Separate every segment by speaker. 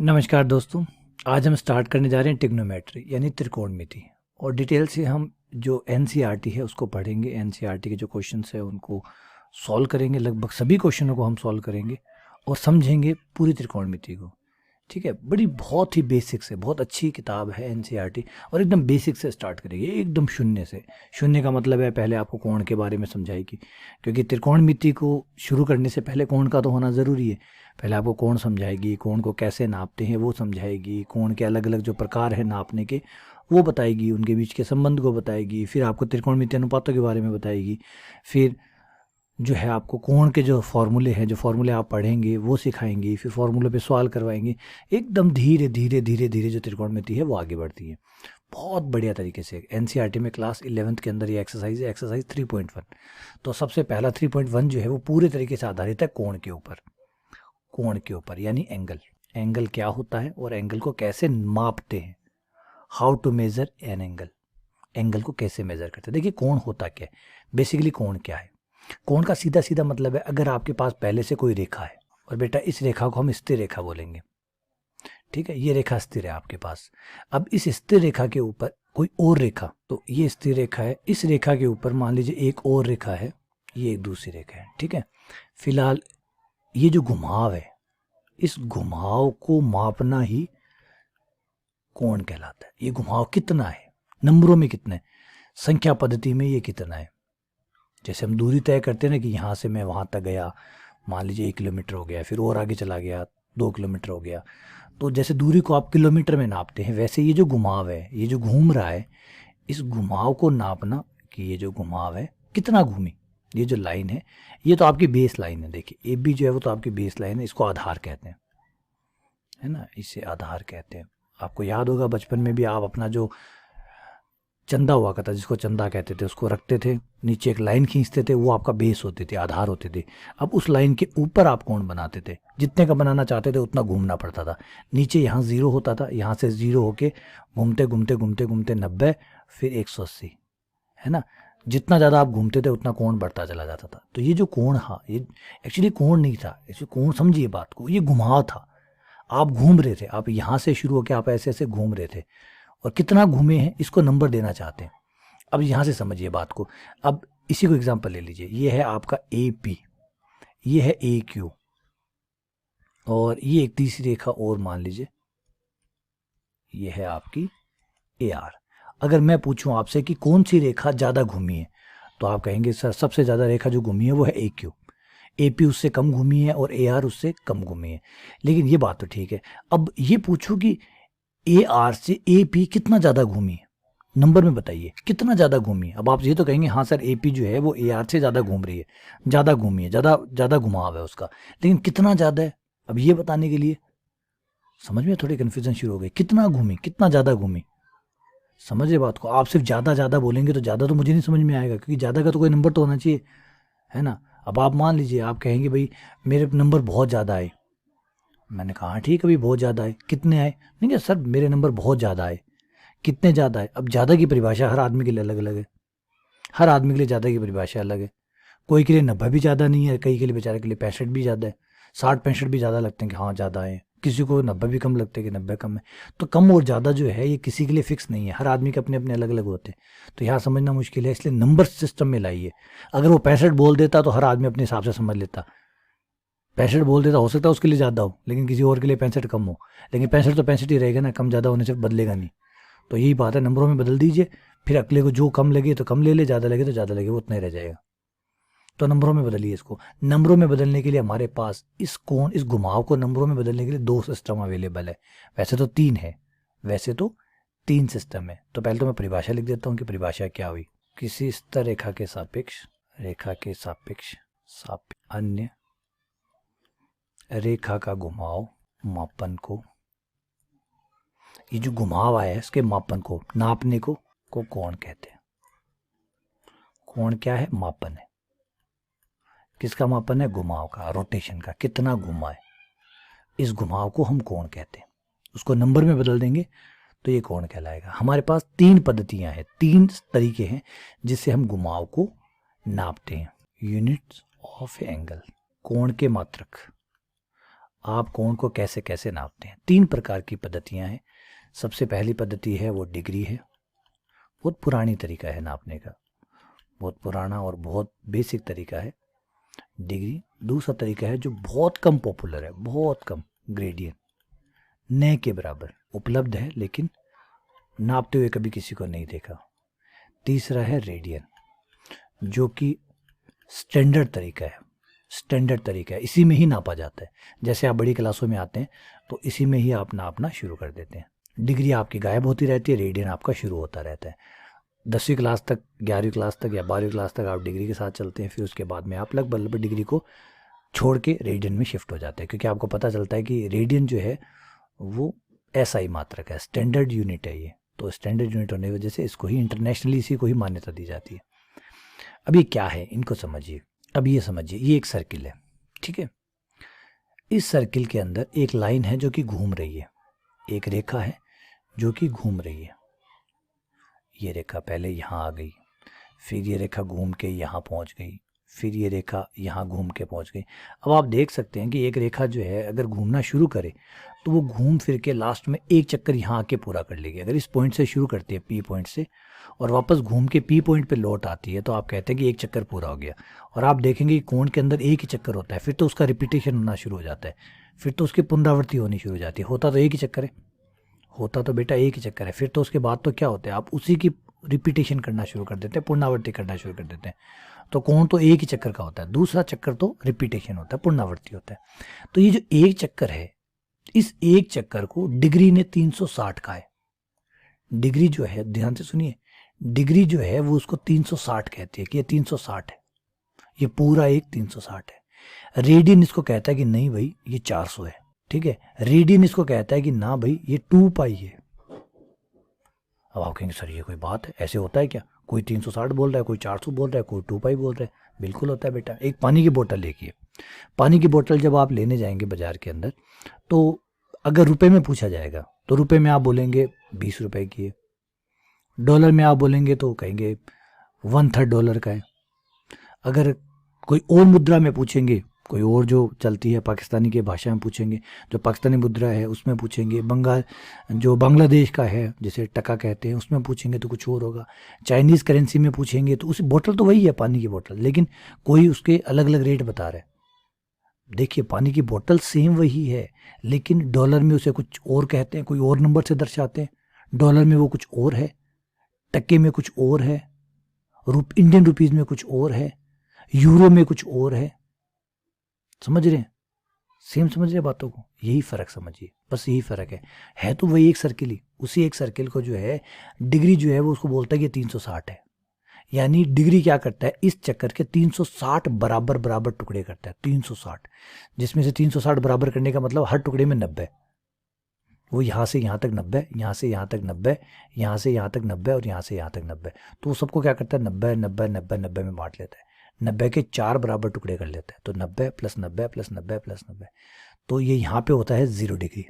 Speaker 1: नमस्कार दोस्तों। आज हम स्टार्ट करने जा रहे हैं ट्रिग्नोमेट्री यानी त्रिकोणमिति। और डिटेल से हम जो एनसीईआरटी है उसको पढ़ेंगे। एनसीईआरटी के जो क्वेश्चंस है उनको सॉल्व करेंगे, लगभग सभी क्वेश्चनों को हम सॉल्व करेंगे और समझेंगे पूरी त्रिकोणमिति को। ठीक है, बड़ी बहुत ही बेसिक से बहुत अच्छी किताब है एनसीईआरटी। और एकदम बेसिक से स्टार्ट करेंगे, एकदम शून्य से। शून्य का मतलब है पहले आपको कोण के बारे में समझाएगी, क्योंकि त्रिकोणमिति को शुरू करने से पहले कोण का तो होना ज़रूरी है। पहले आपको कोण समझाएगी, कोण को कैसे नापते हैं वो समझाएगी, कोण के अलग अलग जो प्रकार है नापने के वो बताएगी, उनके बीच के संबंध को बताएगी, फिर आपको त्रिकोणमितीय अनुपातों के बारे में बताएगी, फिर जो है आपको कोण के जो फॉर्मूले हैं, जो फॉर्मूले आप पढ़ेंगे वो सिखाएंगी, फिर फॉर्मूले पे सवाल करवाएंगे। एकदम धीरे धीरे धीरे धीरे जो त्रिकोणमिति है वो आगे बढ़ती है बहुत बढ़िया तरीके से। एनसीईआरटी में क्लास 11th के अंदर ये एक्सरसाइज है, एक्सरसाइज 3.1। तो सबसे पहला 3.1 जो है वो पूरे तरीके से आधारित है कोण के ऊपर। कोण के ऊपर यानी एंगल। एंगल क्या होता है और एंगल को कैसे मापते हैं, how to measure an angle. Angle को कैसे मेजर करते हैं। देखिए कोण होता क्या है, बेसिकली कोण क्या है। कोण का सीधा सीधा मतलब है अगर आपके पास पहले से कोई रेखा है, और बेटा इस रेखा को हम स्थिर रेखा बोलेंगे, ठीक है, ये रेखा स्थिर है आपके पास। अब इस स्थिर रेखा के ऊपर कोई और रेखा, तो ये स्थिर रेखा है, इस रेखा के ऊपर मान लीजिए एक और रेखा है, ये एक दूसरी रेखा है, ठीक है। फिलहाल ये जो घुमाव है, इस घुमाव को मापना ही कोण कहलाता है। ये घुमाव कितना है, नंबरों में कितना है, संख्या पद्धति में ये कितना है। जैसे हम दूरी तय करते हैं ना कि यहाँ से मैं वहाँ तक गया, मान लीजिए 1 किलोमीटर हो गया, फिर और आगे चला गया 2 किलोमीटर हो गया, तो जैसे दूरी को आप किलोमीटर में नापते हैं, वैसे ये जो घुमाव है, ये जो घूम रहा है, इस घुमाव को नापना कि ये जो घुमाव है कितना घूमी। ये जो लाइन है ये तो आपकी बेस लाइन है। देखिए ए बी जो है वो तो आपकी बेस लाइन है, इसको आधार कहते हैं, है ना, इसे आधार कहते हैं। आपको याद होगा बचपन में भी आप अपना जो चंदा हुआ करता, जिसको चंदा कहते थे, उसको रखते थे, नीचे एक लाइन खींचते थे, वो आपका बेस होते थे, आधार होते थे। अब उस लाइन के ऊपर आप कोण बनाते थे, जितने का बनाना चाहते थे उतना घूमना पड़ता था। नीचे यहाँ 0 होता था, यहाँ से 0 होके घूमते घूमते घूमते घूमते 90, फिर 180, है ना। जितना ज़्यादा आप घूमते थे उतना कोण बढ़ता चला जाता था। तो ये जो कोण, हाँ, ये एक्चुअली कोण नहीं था, एक्चुअली कोण समझिए बात को, ये घुमाव था। आप घूम रहे थे, आप यहाँ से शुरू होकर आप ऐसे ऐसे घूम रहे थे, और कितना घूमे हैं इसको नंबर देना चाहते हैं। अब यहाँ से समझिए बात को। अब इसी को एग्जांपल ले लीजिए, ये है आपका ए पी, ये है ए क्यू, और ये एक तीसरी रेखा और मान लीजिए ये है आपकी ए आर। अगर मैं पूछूं आपसे कि कौन सी रेखा ज़्यादा घूमी है, तो आप कहेंगे सर सबसे ज़्यादा रेखा जो घूमी है वो है ए क्यू। ए पी उससे कम घूमी है और ए आर उससे कम घूमी है। लेकिन ये बात तो ठीक है, अब ये पूछो कि ए आर से ए पी कितना ज़्यादा घूमी है, नंबर में बताइए कितना ज़्यादा घूमी है। अब आप ये तो कहेंगे हाँ सर ए पी जो है वो ए आर से ज़्यादा घूम रही है, ज़्यादा घूमी है, ज़्यादा ज़्यादा घुमाव है उसका, लेकिन कितना ज़्यादा है, अब ये बताने के लिए समझ में थोड़ी कन्फ्यूजन शुरू हो गई। कितना घूमी, कितना ज़्यादा घूमी, समझिए बात को। आप सिर्फ ज़्यादा ज़्यादा बोलेंगे तो ज़्यादा तो मुझे नहीं समझ में आएगा, क्योंकि ज़्यादा का तो कोई नंबर तो होना चाहिए, है ना। अब आप मान लीजिए आप कहेंगे भाई मेरे नंबर बहुत ज़्यादा आए, मैंने कहा ठीक है भाई बहुत ज़्यादा आए, कितने आए, नहीं क्या सर मेरे नंबर बहुत ज़्यादा आए, कितने ज़्यादा है। अब ज़्यादा की परिभाषा हर आदमी के लिए अलग अलग है, हर आदमी के लिए ज़्यादा की परिभाषा अलग है। कोई के लिए 90 भी ज़्यादा नहीं है, कई के लिए बेचारे के लिए 65 भी ज़्यादा है, 60-65 भी ज़्यादा लगते हैं कि हाँ ज़्यादा है, किसी को 90 भी कम लगते हैं कि 90 कम है। तो कम और ज़्यादा जो है ये किसी के लिए फिक्स नहीं है, हर आदमी के अपने अपने अलग अलग होते हैं। तो यहाँ समझना मुश्किल है, इसलिए नंबर सिस्टम में लाइए। अगर वो 65 बोल देता तो हर आदमी अपने हिसाब से समझ लेता। 65 बोल देता, हो सकता है उसके लिए ज़्यादा हो, लेकिन किसी और के लिए 65 कम हो, लेकिन 65 तो 65 ही रहेगा ना, कम ज़्यादा होने से बदलेगा नहीं। तो यही बात है, नंबरों में बदल दीजिए, फिर अगले को जो कम लगे तो कम ले ले, ज़्यादा लगे तो ज़्यादा लगे, वो उतना ही रह जाएगा। तो नंबरों में बदलिए इसको। नंबरों में बदलने के लिए हमारे पास इस कोण, इस घुमाव को नंबरों में बदलने के लिए 2 सिस्टम अवेलेबल है। वैसे तो 3 है, वैसे तो 3 सिस्टम है। तो पहले तो मैं परिभाषा लिख देता हूँ कि परिभाषा क्या हुई। किसी स्तर रेखा के सापेक्ष, रेखा के सापेक्ष अन्य रेखा का घुमाव मापन को, ये जो घुमाव आया है इसके मापन को, नापने को कोण कहते हैं। कोण क्या है, मापन है। किसका मापन है, घुमाव का, रोटेशन का, कितना घुमा है, इस घुमाव को हम कोण कहते हैं। उसको नंबर में बदल देंगे तो ये कोण कहलाएगा। हमारे पास 3 पद्धतियां हैं, 3 तरीके हैं जिससे हम घुमाव को नापते हैं। यूनिट्स ऑफ एंगल, कोण के मात्रक। आप कोण को कैसे कैसे नापते हैं। 3 प्रकार की पद्धतियां हैं। सबसे पहली पद्धति है वो डिग्री है, बहुत पुरानी तरीका है नापने का, बहुत पुराना और बहुत बेसिक तरीका है डिग्री। दूसरा तरीका है जो बहुत कम पॉपुलर है, बहुत कम, ग्रेडियंट, न के बराबर उपलब्ध है लेकिन नापते हुए कभी किसी को नहीं देखा। तीसरा है रेडियन, जो कि स्टैंडर्ड तरीका है, स्टैंडर्ड तरीका है, इसी में ही नापा जाता है। जैसे आप बड़ी क्लासों में आते हैं तो इसी में ही आप नापना शुरू कर देते हैं। डिग्री आपकी गायब होती रहती है, रेडियन आपका शुरू होता रहता है। 10वीं क्लास तक, 11वीं क्लास तक या 12वीं क्लास तक आप डिग्री के साथ चलते हैं, फिर उसके बाद में आप लगभग डिग्री को छोड़ के रेडियन में शिफ्ट हो जाते हैं, क्योंकि आपको पता चलता है कि रेडियन जो है वो SI मात्रक है, स्टैंडर्ड यूनिट है ये। तो स्टैंडर्ड यूनिट होने की वजह से इसको ही इंटरनेशनली इसी को ही मान्यता दी जाती है। अब ये क्या है, इनको समझिए। अब ये समझिए, ये एक सर्किल है, ठीक है। इस सर्किल के अंदर एक लाइन है जो कि घूम रही है, एक रेखा है जो कि घूम रही है। ये रेखा पहले यहाँ आ गई, फिर ये रेखा घूम के यहाँ पहुँच गई, फिर ये रेखा यहाँ घूम के पहुँच गई। अब आप देख सकते हैं कि एक रेखा जो है अगर घूमना शुरू करे तो वो घूम फिर के लास्ट में एक चक्कर यहाँ आके पूरा कर लेगी। अगर इस पॉइंट से शुरू करती है, P पॉइंट से, और वापस घूम के P पॉइंट पे लौट आती है, तो आप कहते हैं कि एक चक्कर पूरा हो गया। और आप देखेंगे कि कोण के अंदर एक ही चक्कर होता है, फिर तो उसका रिपीटेशन होना शुरू हो जाता है, फिर तो उसकी पुनरावृत्ति होनी शुरू हो जाती है। होता तो एक ही चक्कर है, होता तो बेटा एक ही चक्कर है, फिर तो उसके बाद तो क्या होता है, आप उसी की रिपीटेशन करना शुरू कर देते हैं, पुनरावृत्ति करना शुरू कर देते हैं। तो कोण तो एक ही चक्कर का होता है, दूसरा चक्कर तो रिपीटेशन होता है, पुनरावृत्ति होता है। तो ये जो एक चक्कर है, इस एक चक्कर को डिग्री ने 360 का है। डिग्री जो है, ध्यान से सुनिए, डिग्री जो है वो उसको 360 कहती है कि ये 360 है, ये पूरा एक 360 है। रेडियन इसको कहता है कि नहीं भाई ये 400 है, ठीक है। रेडियन इसको कहता है कि ना भाई ये 2 पाई है। अब आप कहेंगे सर ये कोई बात है, ऐसे होता है क्या? कोई 360 बोल रहा है, कोई 400 बोल रहा है, कोई 2 पाई बोल रहा है। बिल्कुल होता है बेटा। एक पानी की बोतल देखिए, पानी की बोतल जब आप लेने जाएंगे बाजार के अंदर, तो अगर रुपए में पूछा जाएगा तो रुपए में आप बोलेंगे 20 रुपए की है, डॉलर में आप बोलेंगे तो कहेंगे 1/3 डॉलर का है। अगर कोई और मुद्रा में पूछेंगे, कोई और जो चलती है पाकिस्तानी के भाषा में पूछेंगे, जो पाकिस्तानी मुद्रा है उसमें पूछेंगे, जो बांग्लादेश का है जिसे टका कहते हैं उसमें पूछेंगे तो कुछ और होगा, चाइनीज़ करेंसी में पूछेंगे तो उस बोतल तो वही है पानी की बोतल, लेकिन कोई उसके अलग अलग रेट बता रहा है। देखिए पानी की बोतल सेम वही है, लेकिन डॉलर में उसे कुछ और कहते हैं, कोई और नंबर से दर्शाते हैं। डॉलर में वो कुछ और है, टके में कुछ और है, इंडियन रुपीज़ में कुछ और है, यूरो में कुछ और है। समझ रहे हैं? सेम समझ रहे हैं बातों को? यही फ़र्क समझिए, बस यही फ़र्क है तो वही एक सर्किल ही। उसी एक सर्किल को जो है डिग्री जो है वो उसको बोलता है कि 360 है। यानी डिग्री क्या करता है, इस चक्कर के 360 बराबर बराबर टुकड़े करता है, 360, जिसमें से 360 बराबर करने का मतलब हर टुकड़े में 90। वो यहाँ से यहाँ तक 90, यहाँ से यहाँ तक 90, यहाँ से यहाँ तक 90 और यहाँ से यहाँ तक 90। तो वो सबको क्या करता है, 90 90 90 90 में बांट लेता है, 90 के 4 बराबर टुकड़े कर लेता है। तो 90 + 90 + 90 + 90, तो ये यहाँ पे होता है 0 डिग्री।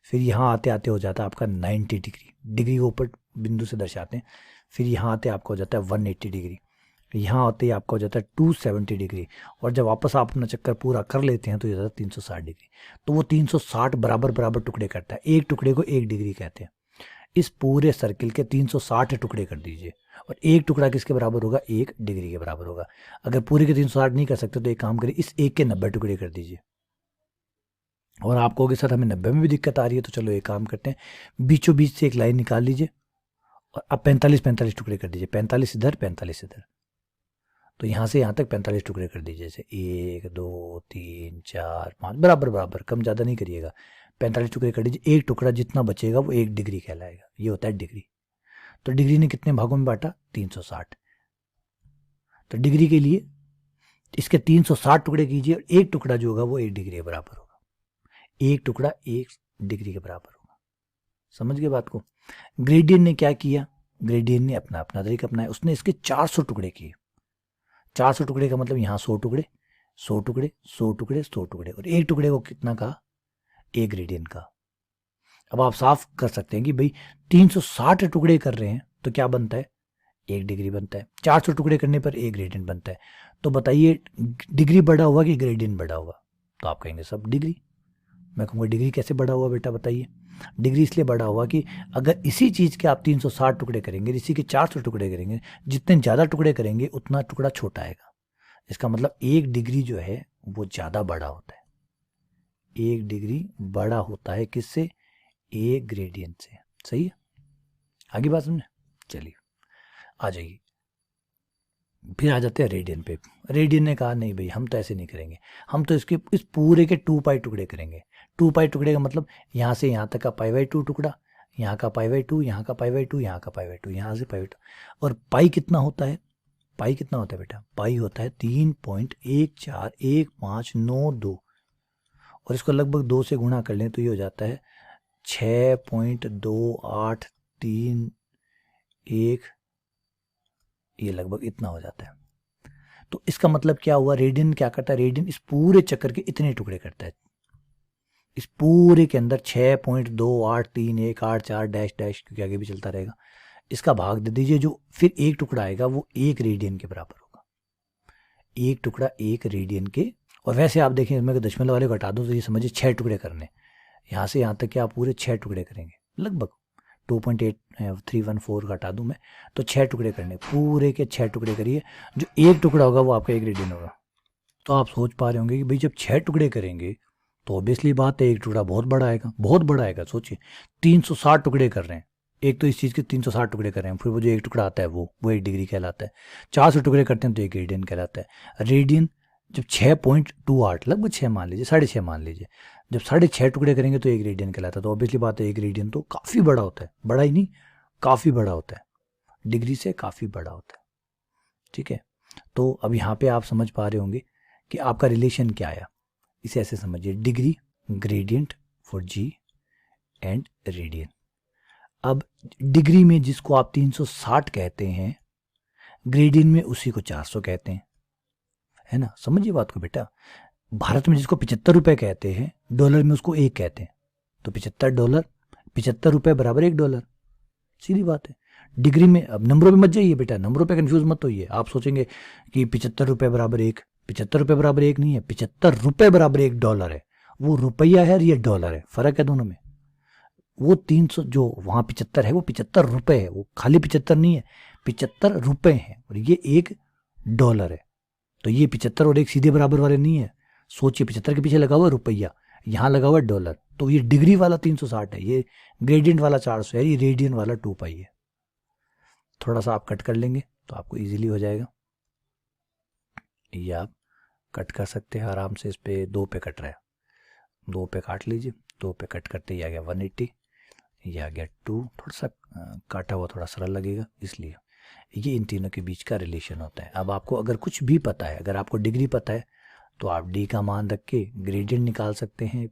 Speaker 1: फिर यहाँ आते आते हो जाता है आपका 90 डिग्री, डिग्री को ऊपर बिंदु से दर्शाते हैं। फिर यहाँ आते आपका हो जाता है 180 डिग्री, यहाँ आते ही आपका हो जाता है 270 डिग्री, और जब वापस आप अपना चक्कर पूरा कर लेते हैं तो ये हो जाता है 360 डिग्री। तो वो 360 बराबर बराबर टुकड़े करता है, एक टुकड़े को 1 डिग्री कहते हैं। इस पूरे सर्किल के 360 टुकड़े कर दीजिए, और एक टुकड़ा किसके बराबर होगा, 1 डिग्री के बराबर होगा। अगर पूरे के 360 नहीं कर सकते तो एक काम करिए, इस एक के 90 टुकड़े कर दीजिए। और आप कहोगे सर हमें 90 में भी दिक्कत आ रही है, तो चलो एक काम करते हैं, बीचों बीच से एक लाइन निकाल लीजिए और अब 45 टुकड़े कर दीजिए, 45 इधर 45 इधर। तो यहाँ से यहाँ तक 45 टुकड़े कर दीजिए, जैसे 1 2 3 4 5 बराबर बराबर, कम ज़्यादा नहीं करिएगा। 45 टुकड़े कर दीजिए, एक टुकड़ा जितना बचेगा वो 1 डिग्री कहलाएगा। ये होता है डिग्री। तो डिग्री ने कितने भागों में बांटा, 360। तो डिग्री के लिए इसके 360 टुकड़े कीजिए, और एक टुकड़ा जो होगा वो 1 डिग्री के बराबर होगा। एक टुकड़ा 1 डिग्री के बराबर होगा। समझ गए बात को? ग्रेडियंट ने क्या किया, ग्रेडियंट ने अपना अपना तरीका अपनाया, उसने इसके 400 टुकड़े किए। 400 टुकड़े का मतलब यहाँ 100 टुकड़े 100 टुकड़े 100 टुकड़े 100 टुकड़े, और एक टुकड़े को कितना कहा, 1 ग्रेडियंट का। अब आप साफ कर सकते हैं कि भाई 360 टुकड़े कर रहे हैं तो क्या बनता है, 1 डिग्री बनता है। 400 टुकड़े करने पर 1 ग्रेडियंट बनता है। तो बताइए डिग्री बड़ा हुआ कि ग्रेडियंट बड़ा हुआ? तो आप कहेंगे सब डिग्री। मैं कहूँगा डिग्री कैसे बढ़ा हुआ बेटा बताइए। डिग्री इसलिए बढ़ा हुआ कि अगर इसी चीज़ के आप 360 टुकड़े करेंगे, इसी के 400 टुकड़े करेंगे, जितने ज़्यादा टुकड़े करेंगे उतना टुकड़ा छोटा आएगा। इसका मतलब 1 डिग्री जो है वो ज़्यादा बड़ा होता है। 1 डिग्री बड़ा होता है किससे? 1 ग्रेडियंट से। सही है, आगे बात समझे। चलिए आ जाइए, फिर आ जाते हैं रेडियन पे। रेडियन ने कहा नहीं भाई हम तो ऐसे नहीं करेंगे, हम तो इसके इस पूरे के 2 पाई टुकड़े करेंगे। 2 पाई टुकड़े का मतलब यहाँ से यहाँ तक का π/2 टुकड़ा, यहाँ का π/2, यहाँ का π/2, यहाँ का π/2, यहाँ से π/2। और पाई कितना होता है? पाई कितना होता है बेटा? पाई होता है 3.141592, और इसको लगभग 2 से गुणा कर लें तो ये हो जाता है 6.2831, ये लगभग इतना हो जाता है। तो इसका मतलब क्या हुआ? रेडियन क्या करता है? रेडियन इस पूरे चक्कर के इतने टुकड़े करता है। इस पूरे के अंदर 6.283184 डैश डैश, क्योंकि आगे भी चलता रहेगा, इसका भाग दे दीजिए, जो फिर एक टुकड़ा आएगा वो 1 रेडियन के बराबर होगा। एक टुकड़ा 1 रेडियन के। और वैसे आप देखें इसमें दशमलव वाले को हटा दो तो ये समझिए 6 टुकड़े करने, यहाँ से यहाँ तक कि आप पूरे 6 टुकड़े करेंगे, लगभग 2.8314 घटा दूं मैं तो 6 टुकड़े करने, पूरे के 6 टुकड़े करिए, जो एक टुकड़ा होगा वो आपका 1 रेडियन होगा। तो आप सोच पा रहे होंगे कि भाई जब 6 टुकड़े करेंगे तो ऑब्वियसली बात है एक टुकड़ा बहुत बड़ा आएगा, बहुत बड़ा आएगा। सोचिए 360 टुकड़े कर रहे हैं, एक तो इस चीज़ के 360 टुकड़े कर रहे हैं, फिर वो जो एक टुकड़ा आता है वो 1 डिग्री कहलाता है। 400 टुकड़े करते हैं तो 1 रेडियन कहलाता है। रेडियन जब 6.28, लगभग 6 मान लीजिए, 6.5 मान लीजिए, जब 6.5 टुकड़े करेंगे तो 1 रेडियन कहलाता है। तो ऑब्वियसली बात है 1 रेडियन तो काफ़ी बड़ा होता है, बड़ा ही नहीं काफ़ी बड़ा होता है, डिग्री से काफ़ी बड़ा होता है। ठीक है, तो अब यहाँ पे आप समझ पा रहे होंगे कि आपका रिलेशन क्या आया। इसे ऐसे समझिए, degree gradient for G and radian. अब डिग्री में जिसको आप 360 कहते हैं, ग्रेडियन में उसी को 400 कहते हैं, है ना। समझिए बात को बेटा। भारत में जिसको 75 रुपये कहते हैं, डॉलर में उसको 1 कहते हैं, तो 75 डॉलर, 75 रुपये बराबर 1 डॉलर, सीधी बात है। डिग्री में अब नंबरों पे मत जाइए बेटा, नंबरों पे कंफ्यूज मत होइए। आप सोचेंगे कि 75 रुपये बराबर 1, 75 रुपये बराबर 1 नहीं है, 75 रुपये बराबर 1 डॉलर है। वो रुपया है और ये डॉलर है, फर्क है दोनों में। वो 300 जो वहाँ 75 है वो 75 रुपये है, वो खाली 75 नहीं है, 75 रुपये हैं, और ये 1 डॉलर है। तो ये 75 और 1 सीधे बराबर वाले नहीं है। सोचिए 75 के पीछे लगा हुआ रुपया, यहाँ लगा हुआ डॉलर, तो ये डिग्री वाला 360 है, ये ग्रेडियंट वाला 400 है, ये रेडियन वाला 2 पाई है। थोड़ा सा आप कट कर लेंगे तो आपको इजीली हो जाएगा। ये आप कट कर सकते हैं आराम से। इस पे 2 पे कट रहा है, 2 पे काट लीजिए। 2 पे कट करते ही आ गया 180, ये आ गया 2, थोड़ा सा काटा हुआ थोड़ा सरल लगेगा, इसलिए ये इन तीनों के बीच का रिलेशन होता है। अब आपको अगर कुछ भी पता है, अगर आपको डिग्री पता है तो आप डी का मान रख के ग्रेडियंट निकाल सकते हैं,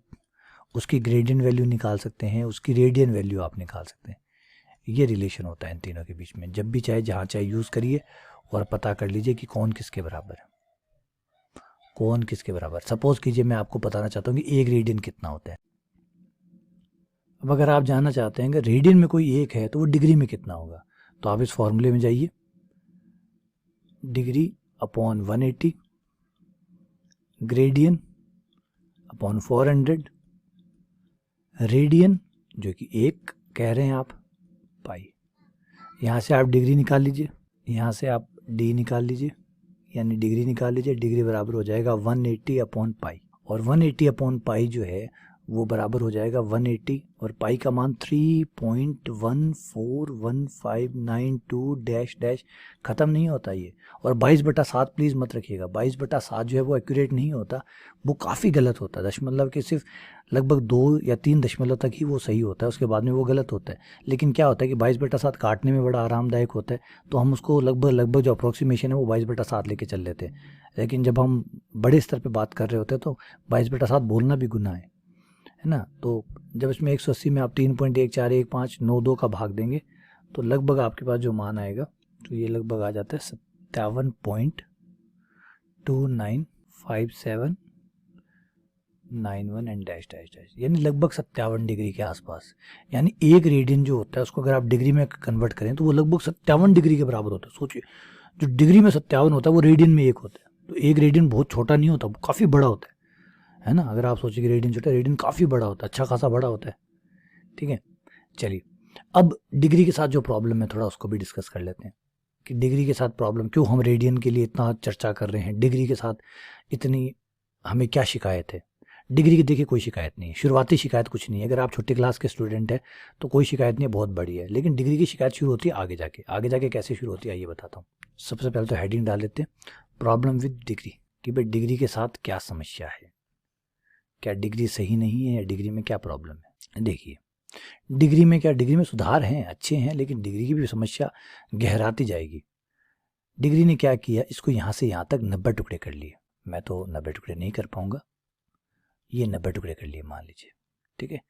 Speaker 1: उसकी ग्रेडियंट वैल्यू निकाल सकते हैं, उसकी रेडियन वैल्यू आप निकाल सकते हैं। ये रिलेशन होता है इन तीनों के बीच में। जब भी चाहे जहाँ चाहे यूज़ करिए और पता कर लीजिए कि कौन किसके बराबर है, कौन किसके बराबर। सपोज कीजिए मैं आपको बताना चाहता हूँ कि 1 रेडियन कितना होता है। अब अगर आप जानना चाहते हैं कि रेडियन में कोई 1 है तो वो डिग्री में कितना होगा, तो आप इस फॉर्मूले में जाइए, degree upon 180, gradient upon 400, radian जो कि 1 कह रहे हैं आप, पाई। यहाँ से आप डिग्री निकाल लीजिए, यहाँ से आप डी निकाल लीजिए, यानी डिग्री निकाल लीजिए। डिग्री बराबर हो जाएगा 180 अपॉन पाई, और 180 अपॉन पाई जो है वो बराबर हो जाएगा 180, और पाई का मान 3.141592 डैश डैश, ख़त्म नहीं होता ये। और 22/7 प्लीज़ मत रखिएगा, 22/7 जो है वो एक्यूरेट नहीं होता, वो काफ़ी गलत होता है। दशमलव के सिर्फ लगभग 2 या 3 दशमलव तक ही वो सही होता है, उसके बाद में वो गलत होता है। लेकिन क्या होता है कि 22/7 काटने में बड़ा आरामदायक होता है, तो हम उसको लगभग जो अप्रोक्सीमेशन है वो 22/7 लेके चल लेते हैं। लेकिन जब हम बड़े स्तर पर बात कर रहे होते हैं तो 22/7 बोलना भी गुनाह है ना। तो जब इसमें 180 में आप 3.141592 का भाग देंगे तो लगभग आपके पास जो मान आएगा तो ये लगभग आ जाता है 57.295791 एंड डैश डैश डैश, यानी लगभग 57 डिग्री के आसपास। यानी 1 रेडियन जो होता है उसको अगर आप डिग्री में कन्वर्ट करें तो वो लगभग 57 डिग्री के बराबर होता है। सोचिए जो डिग्री में 57 होता है वो रेडियन में 1 होता है, तो 1 रेडियन बहुत छोटा नहीं होता, वो काफ़ी बड़ा होता है है ना। अगर आप सोचिए कि रेडियन छोटा है, रेडियन काफ़ी बड़ा होता है, अच्छा खासा बड़ा होता है, ठीक है। चलिए, अब डिग्री के साथ जो प्रॉब्लम है थोड़ा उसको भी डिस्कस कर लेते हैं कि डिग्री के साथ प्रॉब्लम क्यों, हम रेडियन के लिए इतना चर्चा कर रहे हैं, डिग्री के साथ इतनी हमें क्या शिकायत है। डिग्री की देखिए कोई शिकायत नहीं है, शुरुआती शिकायत कुछ नहीं है। अगर आप छोटी क्लास के स्टूडेंट हैं तो कोई शिकायत नहीं है, बहुत बड़ी है। लेकिन डिग्री की शिकायत शुरू होती है आगे जाके। आगे जाके कैसे शुरू होती है आइए बताता हूँ। सबसे पहले तो हेडिंग डाल लेते हैं, प्रॉब्लम विद डिग्री, कि भाई डिग्री के साथ क्या समस्या है, क्या डिग्री सही नहीं है या डिग्री में क्या प्रॉब्लम है। देखिए, डिग्री में क्या, डिग्री में सुधार हैं, अच्छे हैं, लेकिन डिग्री की भी समस्या गहराती जाएगी। डिग्री ने क्या किया, इसको यहाँ से यहाँ तक 90 टुकड़े कर लिए। मैं तो 90 टुकड़े नहीं कर पाऊंगा, ये 90 टुकड़े कर लिए मान लीजिए, ठीक है।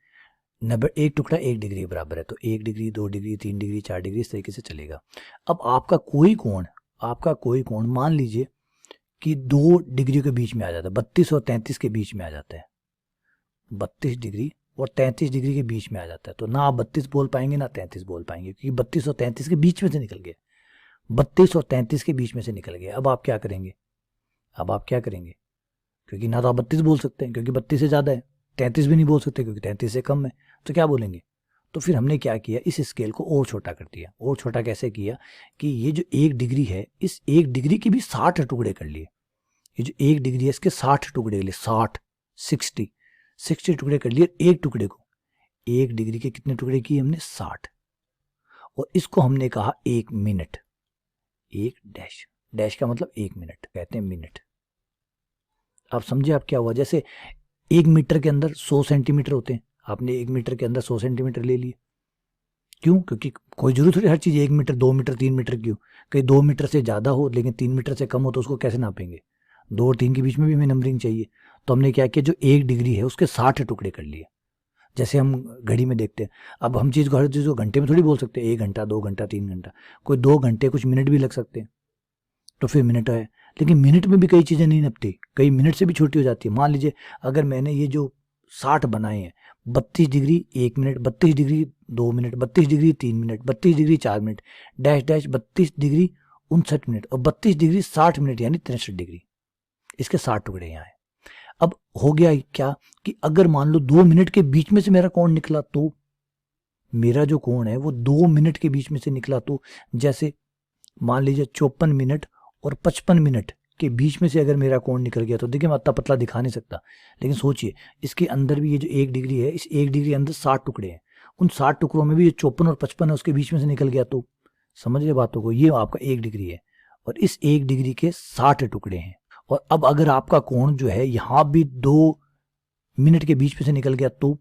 Speaker 1: 90, एक टुकड़ा 1 डिग्री के बराबर है, तो 1 डिग्री 2 डिग्री 3 डिग्री 4 डिग्री इस तरीके से चलेगा। अब आपका कोई कोण मान लीजिए कि 2 डिग्री के बीच में आ जाता है, 32 और 33 के बीच में आ जाता है, 32 डिग्री और 33 डिग्री के बीच में आ जाता है। तो ना आप 32 बोल पाएंगे ना 33 बोल पाएंगे, क्योंकि 32 और 33 के बीच में से निकल गए, 32 और 33 के बीच में से निकल गए। अब आप क्या करेंगे, क्योंकि ना तो आप 32 बोल सकते हैं क्योंकि 32 से ज़्यादा है, 33 भी नहीं बोल सकते क्योंकि 33 से कम है, तो क्या बोलेंगे। तो फिर हमने क्या किया, इस स्केल को और छोटा कर दिया। और छोटा कैसे किया कि ये जो 1 डिग्री है, इस 1 डिग्री के भी 60 टुकड़े कर लिए। ये जो 1 डिग्री है इसके 60 टुकड़े कर लिए, 60 टुकड़े कर लिए। एक टुकड़े को, 1 डिग्री के कितने टुकड़े किए हमने, 60, और इसको हमने कहा 1 मिनट। 1 डैश, डैश का मतलब 1 मिनट, कहते हैं मिनट। आप समझे आप क्या हुआ, जैसे 1 मीटर के अंदर 100 सेंटीमीटर होते हैं, आपने 1 मीटर के अंदर 100 सेंटीमीटर ले लिए। क्यों, क्योंकि कोई जरूरत नहीं हर चीज़ 1 मीटर 2 मीटर 3 मीटर की हो। कहीं 2 मीटर से ज़्यादा हो लेकिन 3 मीटर से कम हो तो उसको कैसे नापेंगे, 2 और 3 के बीच में भी हमें नंबरिंग चाहिए। तो हमने क्या किया, जो 1 डिग्री है उसके 60 टुकड़े कर लिए। जैसे हम घड़ी में देखते हैं, अब हम चीज़ को हर चीज़ को घंटे में थोड़ी बोल सकते हैं, 1 घंटा 2 घंटा 3 घंटा, कोई 2 घंटे कुछ मिनट भी लग सकते हैं, तो फिर मिनट है। लेकिन मिनट में भी कई चीज़ें नहीं नपती, कई मिनट से भी छोटी हो जाती है। मान लीजिए अगर मैंने ये जो 60 बनाए हैं, 32 degree 1 minute, 32 degree 2 minute, 32 degree 3 minute, 32 degree 4 minute, dash dash 32 degree 59 minute और 32 डिग्री 60 मिनट, यानी 63 डिग्री, इसके 60 टुकड़े यहाँ हैं। अब हो गया क्या कि अगर मान लो 2 मिनट के बीच में से मेरा कोण निकला, तो मेरा जो कोण है वो 2 मिनट के बीच में से निकला, तो जैसे मान लीजिए 54 मिनट और 55 मिनट के बीच में से अगर मेरा कोण निकल गया, तो देखिए मैं इतना पतला दिखा नहीं सकता, लेकिन सोचिए इसके अंदर भी ये जो 1 डिग्री है, इस 1 डिग्री के अंदर 60 टुकड़े हैं, उन 60 टुकड़ों में भी ये 54 और 55 है उसके बीच में से निकल गया, तो समझिए बातों को, ये आपका 1 डिग्री है और इस 1 डिग्री के 60 टुकड़े हैं। और अब अगर आपका कोण जो है यहाँ भी 2 मिनट के बीच में से निकल गया, तो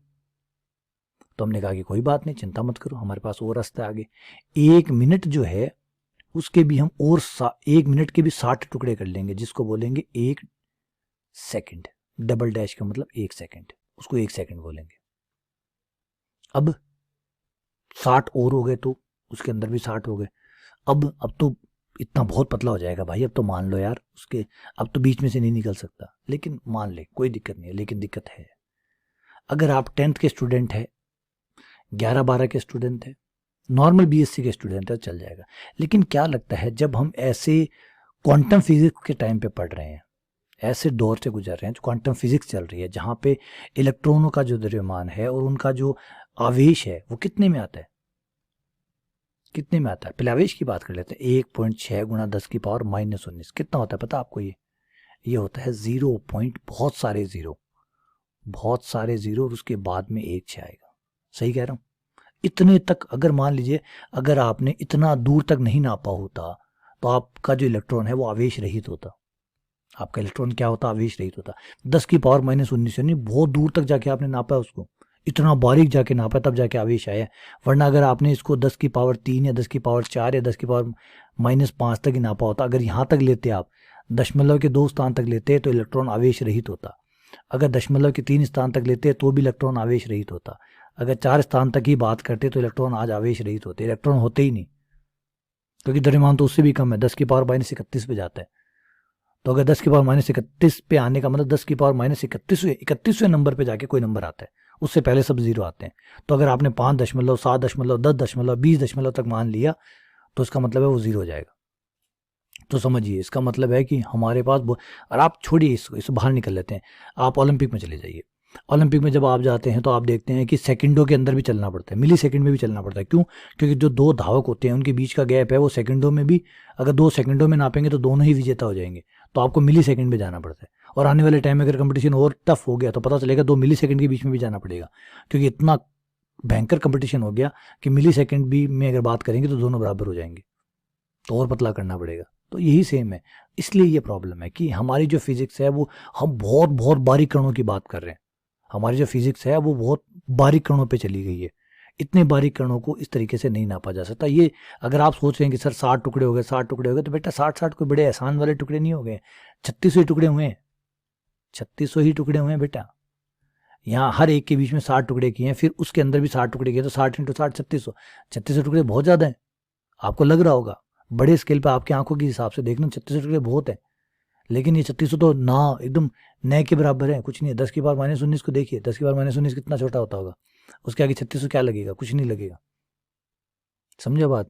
Speaker 1: हमने कहा कि कोई बात नहीं, चिंता मत करो, हमारे पास और रास्ता आगे। 1 मिनट जो है उसके भी हम और 1 मिनट के भी 60 टुकड़े कर लेंगे, जिसको बोलेंगे 1 सेकंड। डबल डैश का मतलब 1 सेकंड, उसको 1 सेकंड बोलेंगे। अब 60 और हो गए तो उसके अंदर भी 60 हो गए। अब तो इतना बहुत पतला हो जाएगा भाई, अब तो मान लो यार उसके, अब तो बीच में से नहीं निकल सकता, लेकिन मान ले कोई दिक्कत नहीं है। लेकिन दिक्कत है, अगर आप 10th के स्टूडेंट है, 11-12 के स्टूडेंट है, नॉर्मल बीएससी के स्टूडेंट है, चल जाएगा। लेकिन क्या लगता है, जब हम ऐसे क्वांटम फिजिक्स के टाइम पे पढ़ रहे हैं, ऐसे दौर से गुजर रहे हैं जो क्वांटम फिजिक्स चल रही है, जहाँ पे इलेक्ट्रॉनों का जो द्रव्यमान है और उनका जो आवेश है वो कितने में आता है, पहले आवेश की बात कर लेते हैं। 1.6 × 10⁻⁻19 कितना होता है पता आपको, ये होता है 0 पॉइंट, बहुत सारे जीरो और उसके बाद में 1 6 आएगा। सही कह रहा हूँ, इतने तक अगर मान लीजिए अगर आपने इतना दूर तक नहीं नापा होता तो आपका जो इलेक्ट्रॉन है वो आवेश रहित होता। आपका इलेक्ट्रॉन क्या होता, आवेश रहित होता। 10⁻⁻19 यानी बहुत दूर तक जाके आपने नापा उसको, इतना बारीक जाके नापा तब जाके आवेश आया। वरना अगर आपने इसको 10⁻3 या 10⁻4 या 10⁻⁻5 तक ही नापा होता, अगर यहाँ तक लेते आप, दशमलव के 2 स्थान तक लेते तो इलेक्ट्रॉन आवेश रहित होता। अगर दशमलव के 3 स्थान तक लेते तो भी इलेक्ट्रॉन आवेश रहित होता। अगर 4 स्थान तक ही बात करते तो इलेक्ट्रॉन आज आवेश रहित होते, इलेक्ट्रॉन होते ही नहीं, क्योंकि द्रव्यमान तो उससे भी कम है, 10⁻31 पे जाता है। तो अगर 10⁻31 पे आने का मतलब 10⁻31वें नंबर पे जाके कोई नंबर आता है, उससे पहले सब जीरो आते हैं। तो अगर आपने 5 7 10 20 तक मान लिया तो उसका मतलब है वो जीरो हो जाएगा। तो समझिए इसका मतलब है कि हमारे पास और आप छोड़िए इससे बाहर निकल लेते हैं, आप ओलंपिक में चले जाइए। ओलंपिक में जब आप जाते हैं तो आप देखते हैं कि सेकंडों के अंदर भी चलना पड़ता है, मिली सेकंड में भी चलना पड़ता है। क्यों? क्योंकि जो दो धावक होते हैं उनके बीच का गैप है वो सेकंडों में भी, अगर 2 सेकंडों में नापेंगे तो दोनों ही विजेता हो जाएंगे। तो आपको मिली सेकंड में जाना पड़ता है। और आने वाले टाइम में अगर कंपटीशन और टफ हो गया तो पता चलेगा 2 मिली सेकंड के बीच में भी जाना पड़ेगा, क्योंकि इतना भयंकर कंपटीशन हो गया कि मिली सेकंड भी में अगर बात करेंगे तो दोनों बराबर हो जाएंगे, तो और पतला करना पड़ेगा। तो यही सेम है। इसलिए ये प्रॉब्लम है कि हमारी जो फिजिक्स है वो, हम बहुत बहुत बारीक कणों की बात कर रहे हैं। हमारी जो फिजिक्स है वो बहुत बारीक कणों पे चली गई है। इतने बारीक कणों को इस तरीके से नहीं नापा जा सकता। ये अगर आप सोच रहे हैं कि सर 60 टुकड़े हो गए, 60 टुकड़े हो गए, तो बेटा 60 कोई बड़े एहसान वाले टुकड़े नहीं हो गए। 3600 ही टुकड़े हुए हैं, 3600 ही टुकड़े हुए हैं बेटा। यहाँ हर एक के बीच में 60 टुकड़े किए हैं, फिर उसके अंदर भी 60 टुकड़े किए, तो 60 × 60 3600। 3600 टुकड़े बहुत ज़्यादा है, आपको लग रहा होगा। बड़े स्केल पे आपकी आंखों के हिसाब से देखना 3600 टुकड़े बहुत है, लेकिन ये 3600 तो ना एकदम नए के बराबर है, कुछ नहीं है। 10 की पावर -19 को देखिए, 10 की पावर -19 कितना छोटा होता होगा, उसके आगे 3600 क्या लगेगा? कुछ नहीं लगेगा। समझे बात?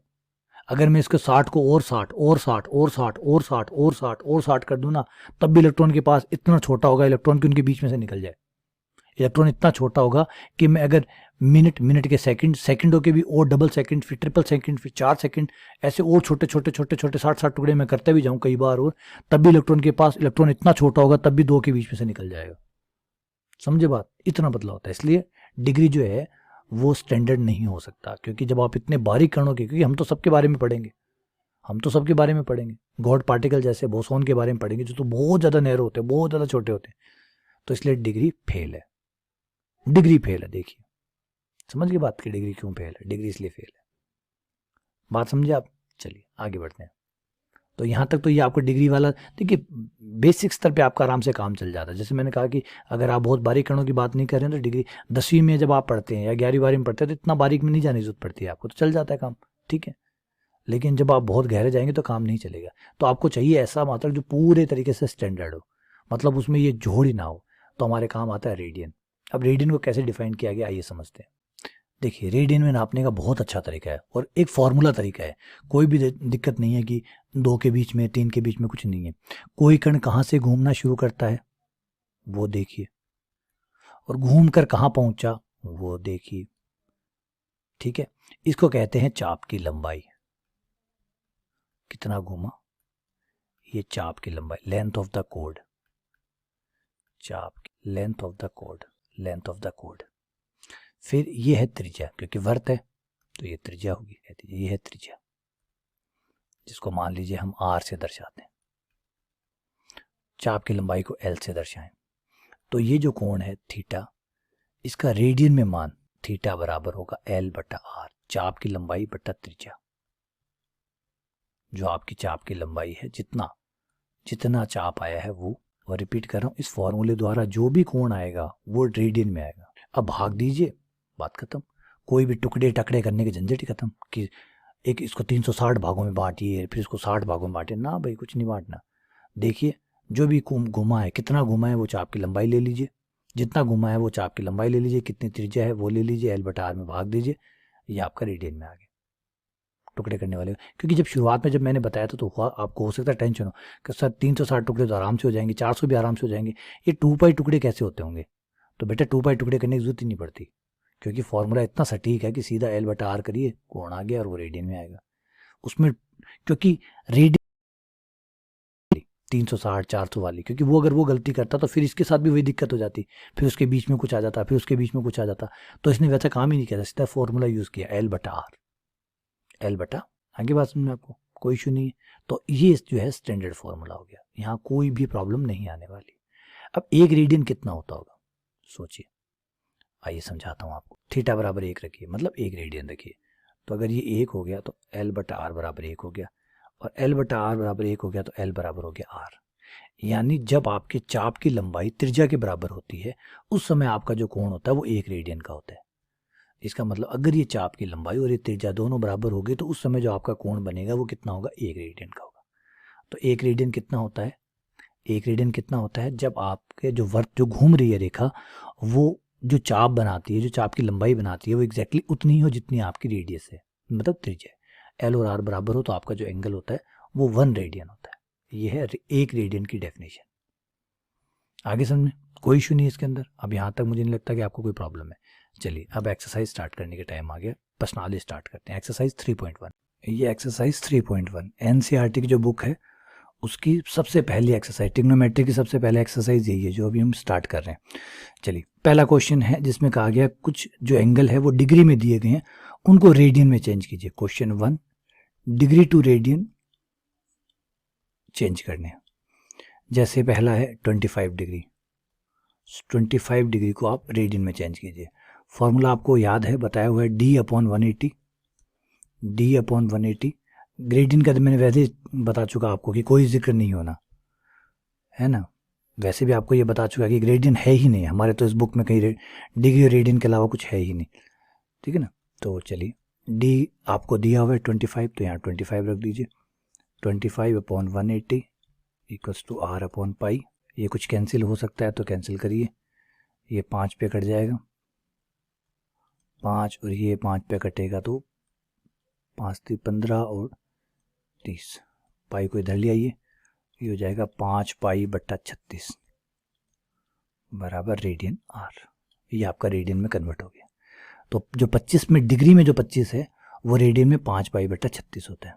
Speaker 1: अगर मैं इसको 60 को और 60 और 60 और 60 और 60 और 60 और 60 कर दूं ना, तब भी इलेक्ट्रॉन के पास इतना छोटा होगा, इलेक्ट्रॉन की उनके बीच में से निकल जाए। इलेक्ट्रॉन इतना छोटा होगा कि मैं अगर मिनट के सेकंड, सेकंडों के भी और डबल सेकंड, फिर ट्रिपल सेकंड, फिर 4 सेकंड, ऐसे और छोटे छोटे छोटे छोटे 60 टुकड़े मैं करते भी जाऊं कई बार, और तब भी इलेक्ट्रॉन के पास, इलेक्ट्रॉन इतना छोटा होगा तब भी 2 के बीच में से निकल जाएगा। समझे बात? इतना बदला होता है। इसलिए डिग्री जो है वो स्टैंडर्ड नहीं हो सकता, क्योंकि जब आप इतने बारीक कणों के, क्योंकि हम तो सबके बारे में पढ़ेंगे, हम तो सबके बारे में पढ़ेंगे, गॉड पार्टिकल जैसे बोसोन के बारे में पढ़ेंगे, जो तो बहुत ज़्यादा नैरो होते हैं, बहुत ज़्यादा छोटे होते हैं। तो इसलिए डिग्री फेल है, डिग्री फेल है। देखिए समझ गए बात की, डिग्री क्यों फेल है? डिग्री इसलिए फेल है। बात समझे आप? चलिए आगे बढ़ते हैं। तो यहाँ तक तो ये आपको डिग्री वाला, देखिए बेसिक स्तर पे आपका आराम से काम चल जाता है। जैसे मैंने कहा कि अगर आप बहुत बारीक कणों की बात नहीं कर रहे हैं तो डिग्री 10वीं में जब आप पढ़ते हैं या 11वीं में पढ़ते हैं तो इतना बारीक में नहीं जाने की जरूरत पड़ती है आपको, तो चल जाता है काम, ठीक है। लेकिन जब आप बहुत गहरे जाएंगे तो काम नहीं चलेगा। तो आपको चाहिए ऐसा मात्रक जो पूरे तरीके से स्टैंडर्ड हो, मतलब उसमें ये जोड़ ही ना हो। तो हमारे काम आता है रेडियन। अब रेडियन को कैसे डिफाइन किया गया आइए समझते हैं। देखिए रेडियन में नापने का बहुत अच्छा तरीका है और एक फॉर्मूला तरीका है। कोई भी दिक्कत नहीं है कि 2 के बीच में, 3 के बीच में कुछ नहीं है। कोई कण कहाँ से घूमना शुरू करता है वो देखिए, और घूम कर कहाँ पहुंचा वो देखिए, ठीक है। इसको कहते हैं चाप की लंबाई। कितना घूमा, ये चाप की लंबाई, लेंथ ऑफ द कोड, चाप की length of the code, length of the code. फिर ये है त्रिज्या, क्योंकि वर्त है तो ये त्रिज्या होगी, कहती है ये है त्रिज्या, जिसको मान लीजिए हम r से दर्शाते हैं। चाप की लंबाई को l से दर्शाएं तो ये जो कोण है थीटा, इसका रेडियन में मान थीटा बराबर होगा l/r, चाप की लंबाई बटा त्रिज्या। जो आपकी चाप की लंबाई है, जितना जितना चाप आया है वो रिपीट कर रहा हूँ, इस फॉर्मूले द्वारा जो भी कोण आएगा वो रेडियन में आएगा। अब भाग दीजिए, बात खत्म। कोई भी टुकड़े टकड़े करने की झंझट ही खत्म कि एक इसको 360 भागों में बांटिए, फिर इसको 60 भागों में बांटिए, ना भाई कुछ नहीं बांटना। देखिए जो भी घुमा है, कितना घुमा है वो चाप की लंबाई ले लीजिए, जितना घुमा है वो चाप की लंबाई ले लीजिए, कितनी त्रिज्या है वो ले लीजिए, l/r में भाग दीजिए, ये आपका रेडियन में आ गया टुकड़े करने वाले। क्योंकि जब शुरुआत में जब मैंने बताया था तो आपको हो सकता है टेंशन हो कि सर 360 टुकड़े तो आराम से हो जाएंगे, 400 भी आराम से हो जाएंगे, ये 2π टुकड़े कैसे होते होंगे? तो बेटा 2π टुकड़े करने की जरूरत ही नहीं पड़ती, क्योंकि फॉर्मूला इतना सटीक है कि सीधा l/r करिए, कोण आ गया और वो रेडियन में आएगा उसमें। क्योंकि रेडियन 360 400 वाली, क्योंकि वो अगर वो गलती करता तो फिर इसके साथ भी वही दिक्कत हो जाती, फिर उसके बीच में कुछ आ जाता, फिर उसके बीच में कुछ आ जाता। तो इसने वैसा काम ही नहीं किया, सीधा फॉर्मूला यूज़ किया l/r, l/, आगे बात समझ में आपको? कोई इशू नहीं है। तो ये जो है स्टैंडर्ड फॉर्मूला हो गया, यहाँ कोई भी प्रॉब्लम नहीं आने वाली। अब 1 रेडियन कितना होता होगा सोचिए, आइए समझाता हूँ आपको। थीटा बराबर 1 रखिए, मतलब 1 रेडियन रखिए, तो अगर ये 1 हो गया तो l/r बराबर 1 हो गया, और l/r बराबर 1 हो गया तो l बराबर हो गया r। यानी जब आपके चाप की लंबाई त्रिज्या के बराबर होती है उस समय आपका जो कोण होता है वो 1 रेडियन का होता है। इसका मतलब अगर ये चाप की लंबाई और ये त्रिज्या दोनों बराबर हो गई तो उस समय जो आपका कोण बनेगा वो कितना होगा? 1 रेडियन का होगा। तो 1 रेडियन कितना होता है? 1 रेडियन कितना होता है? जब आपके जो वर्त जो घूम रही है रेखा, वो जो चाप बनाती है, जो चाप की लंबाई बनाती है, वो एग्जैक्टली उतनी ही हो जितनी आपकी रेडियस है, मतलब त्रिज्या। l और r बराबर हो तो आपका जो एंगल होता है वो 1 रेडियन होता है। ये है 1 रेडियन की डेफिनेशन। आगे समझ में कोई इशू नहीं है इसके अंदर। अब यहाँ तक मुझे नहीं लगता कि आपको कोई प्रॉब्लम है। चलिए अब एक्सरसाइज स्टार्ट करने के टाइम आ गया। प्रश्नावली स्टार्ट करते हैं। एक्सरसाइज 3.1। ये एक्सरसाइज 3.1 एनसीईआरटी की जो बुक है उसकी सबसे पहली एक्सरसाइज, ट्रिग्नोमेट्री की सबसे पहले एक्सरसाइज यही है जो अभी हम स्टार्ट कर रहे हैं। चलिए पहला क्वेश्चन है जिसमें कहा गया कुछ जो एंगल है वो डिग्री में दिए गए हैं, उनको रेडियन में चेंज कीजिए। Question 1 degree to radian change करने हैं। जैसे पहला है 25 डिग्री, 25 डिग्री को आप रेडियन में चेंज कीजिए। फॉर्मूला आपको याद है, बताया हुआ है D/180। D/180 ग्रेडियन का तो मैंने वैसे ही बता चुका आपको कि कोई जिक्र नहीं होना है ना। वैसे भी आपको ये बता चुका कि ग्रेडियन है ही नहीं हमारे, तो इस बुक में कहीं डिग्री और रेडियन के अलावा कुछ है ही नहीं, ठीक है ना। तो चलिए डी आपको दिया हुआ है 25, तो यहाँ 25 रख दीजिए। 25/180 इक्वल्स टू R/पाई। ये कुछ कैंसिल हो सकता है तो कैंसिल करिए, ये 5 पे कट जाएगा 5, और ये 5 पे कटेगा तो 5 3 15 और 30, पाई को इधर ले आइए, ये हो जाएगा 5π/36 बराबर रेडियन R। ये आपका रेडियन में कन्वर्ट हो गया। तो जो 25 में डिग्री में जो 25 है वो रेडियन में 5π/36 होता है।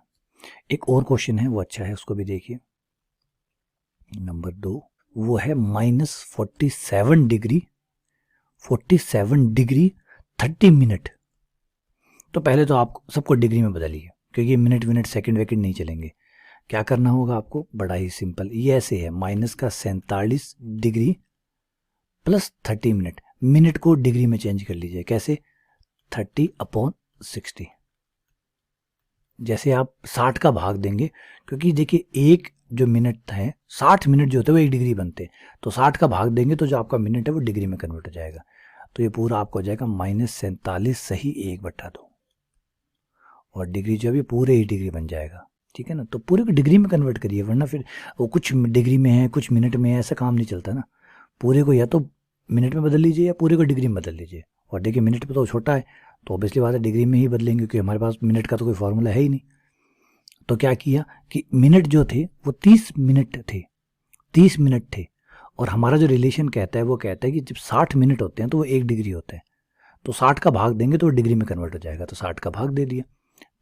Speaker 1: एक और क्वेश्चन है वो अच्छा है, उसको भी देखिए। नंबर 2 वो है -47 डिग्री 30 मिनट। तो पहले तो आप सबको डिग्री में बदलिए क्योंकि मिनट सेकंड वेकंड नहीं चलेंगे। क्या करना होगा आपको, बड़ा ही सिंपल। ये ऐसे है -47 डिग्री प्लस 30 मिनट। मिनट को डिग्री में चेंज कर लीजिए। कैसे, 30/60। जैसे आप 60 का भाग देंगे, क्योंकि देखिए एक जो मिनट है 60 मिनट जो होते हैं वो 1 डिग्री बनते हैं, तो 60 का भाग देंगे तो जो आपका मिनट है वो डिग्री में कन्वर्ट हो जाएगा। तो ये पूरा आपको हो जाएगा -47 सही 1/2, और डिग्री जो है पूरे ही डिग्री बन जाएगा, ठीक है ना। तो पूरे को डिग्री में कन्वर्ट करिए, वरना फिर वो कुछ डिग्री में है कुछ मिनट में है, ऐसा काम नहीं चलता ना। पूरे को या तो मिनट में बदल लीजिए या पूरे को डिग्री में बदल लीजिए। और देखिए मिनट में तो छोटा है तो ऑब्वियसली बात है डिग्री में ही बदलेंगे, क्योंकि हमारे पास मिनट का तो कोई फॉर्मूला है ही नहीं। तो क्या किया कि मिनट जो थे वो 30 मिनट थे, 30 मिनट थे, और हमारा जो रिलेशन कहता है वो कहता है कि जब 60 मिनट होते हैं तो वो 1 डिग्री होता है, तो 60 का भाग देंगे तो वो डिग्री में कन्वर्ट हो जाएगा। तो 60 का भाग दे दिया,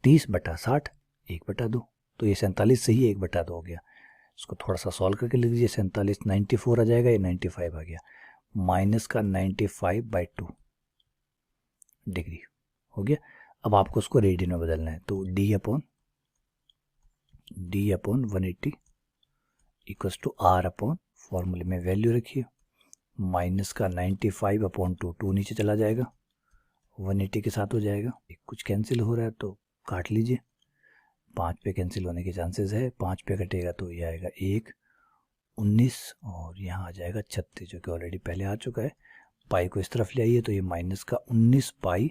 Speaker 1: 30/60 1/2, तो ये 47 सही 1/2 हो गया। इसको थोड़ा सा सॉल्व करके लिख लीजिए। 47 94 आ जाएगा, ये 95 आ गया, -95/2 डिग्री हो गया। अब आपको उसको रेडियन में बदलना है, तो D/180 इक्वल्स टू R फॉर्मूले में वैल्यू रखिए, -95/2, 2 नीचे चला जाएगा, 180 के साथ हो जाएगा। कुछ कैंसिल हो रहा है तो काट लीजिए, 5 पे कैंसिल होने के चांसेस है, 5 पे कटेगा तो ये आएगा 1 19, और यहाँ आ जाएगा 36 जो कि ऑलरेडी पहले आ चुका है। पाई को इस तरफ ले आइए तो ये -19π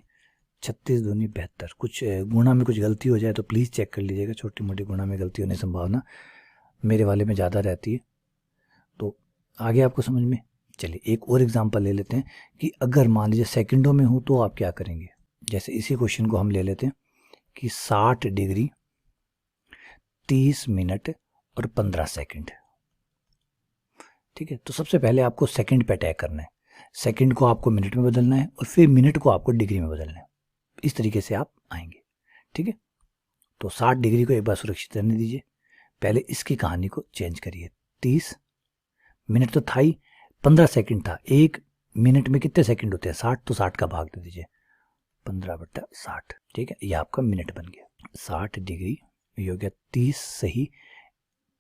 Speaker 1: 36 दूनी 72। कुछ गुणा में कुछ गलती हो जाए तो प्लीज़ चेक कर लीजिएगा, छोटी मोटी गुणा में गलती होने की संभावना मेरे वाले में ज़्यादा रहती है। तो आगे आपको समझ में। चलिए एक और एग्जांपल ले लेते हैं कि अगर मान लीजिए सेकंडों में हो तो आप क्या करेंगे। जैसे इसी क्वेश्चन को हम ले लेते हैं कि 60 डिग्री 30 मिनट और 15 सेकंड, ठीक है। तो सबसे पहले आपको सेकंड पे अटैक करना है, सेकंड को आपको मिनट में बदलना है और फिर मिनट को आपको डिग्री में बदलना है। इस तरीके से आप आएंगे, ठीक है। तो 60 डिग्री को एक बार सुरक्षित रहने दीजिए, पहले इसकी कहानी को चेंज करिए। 30 मिनट तो था ही, 15 सेकंड था। 1 मिनट में कितने सेकंड होते हैं 60, तो 60 का भाग दे दीजिए 15/60, ठीक है। ये आपका मिनट बन गया। 60 डिग्री ये हो गया 30 सही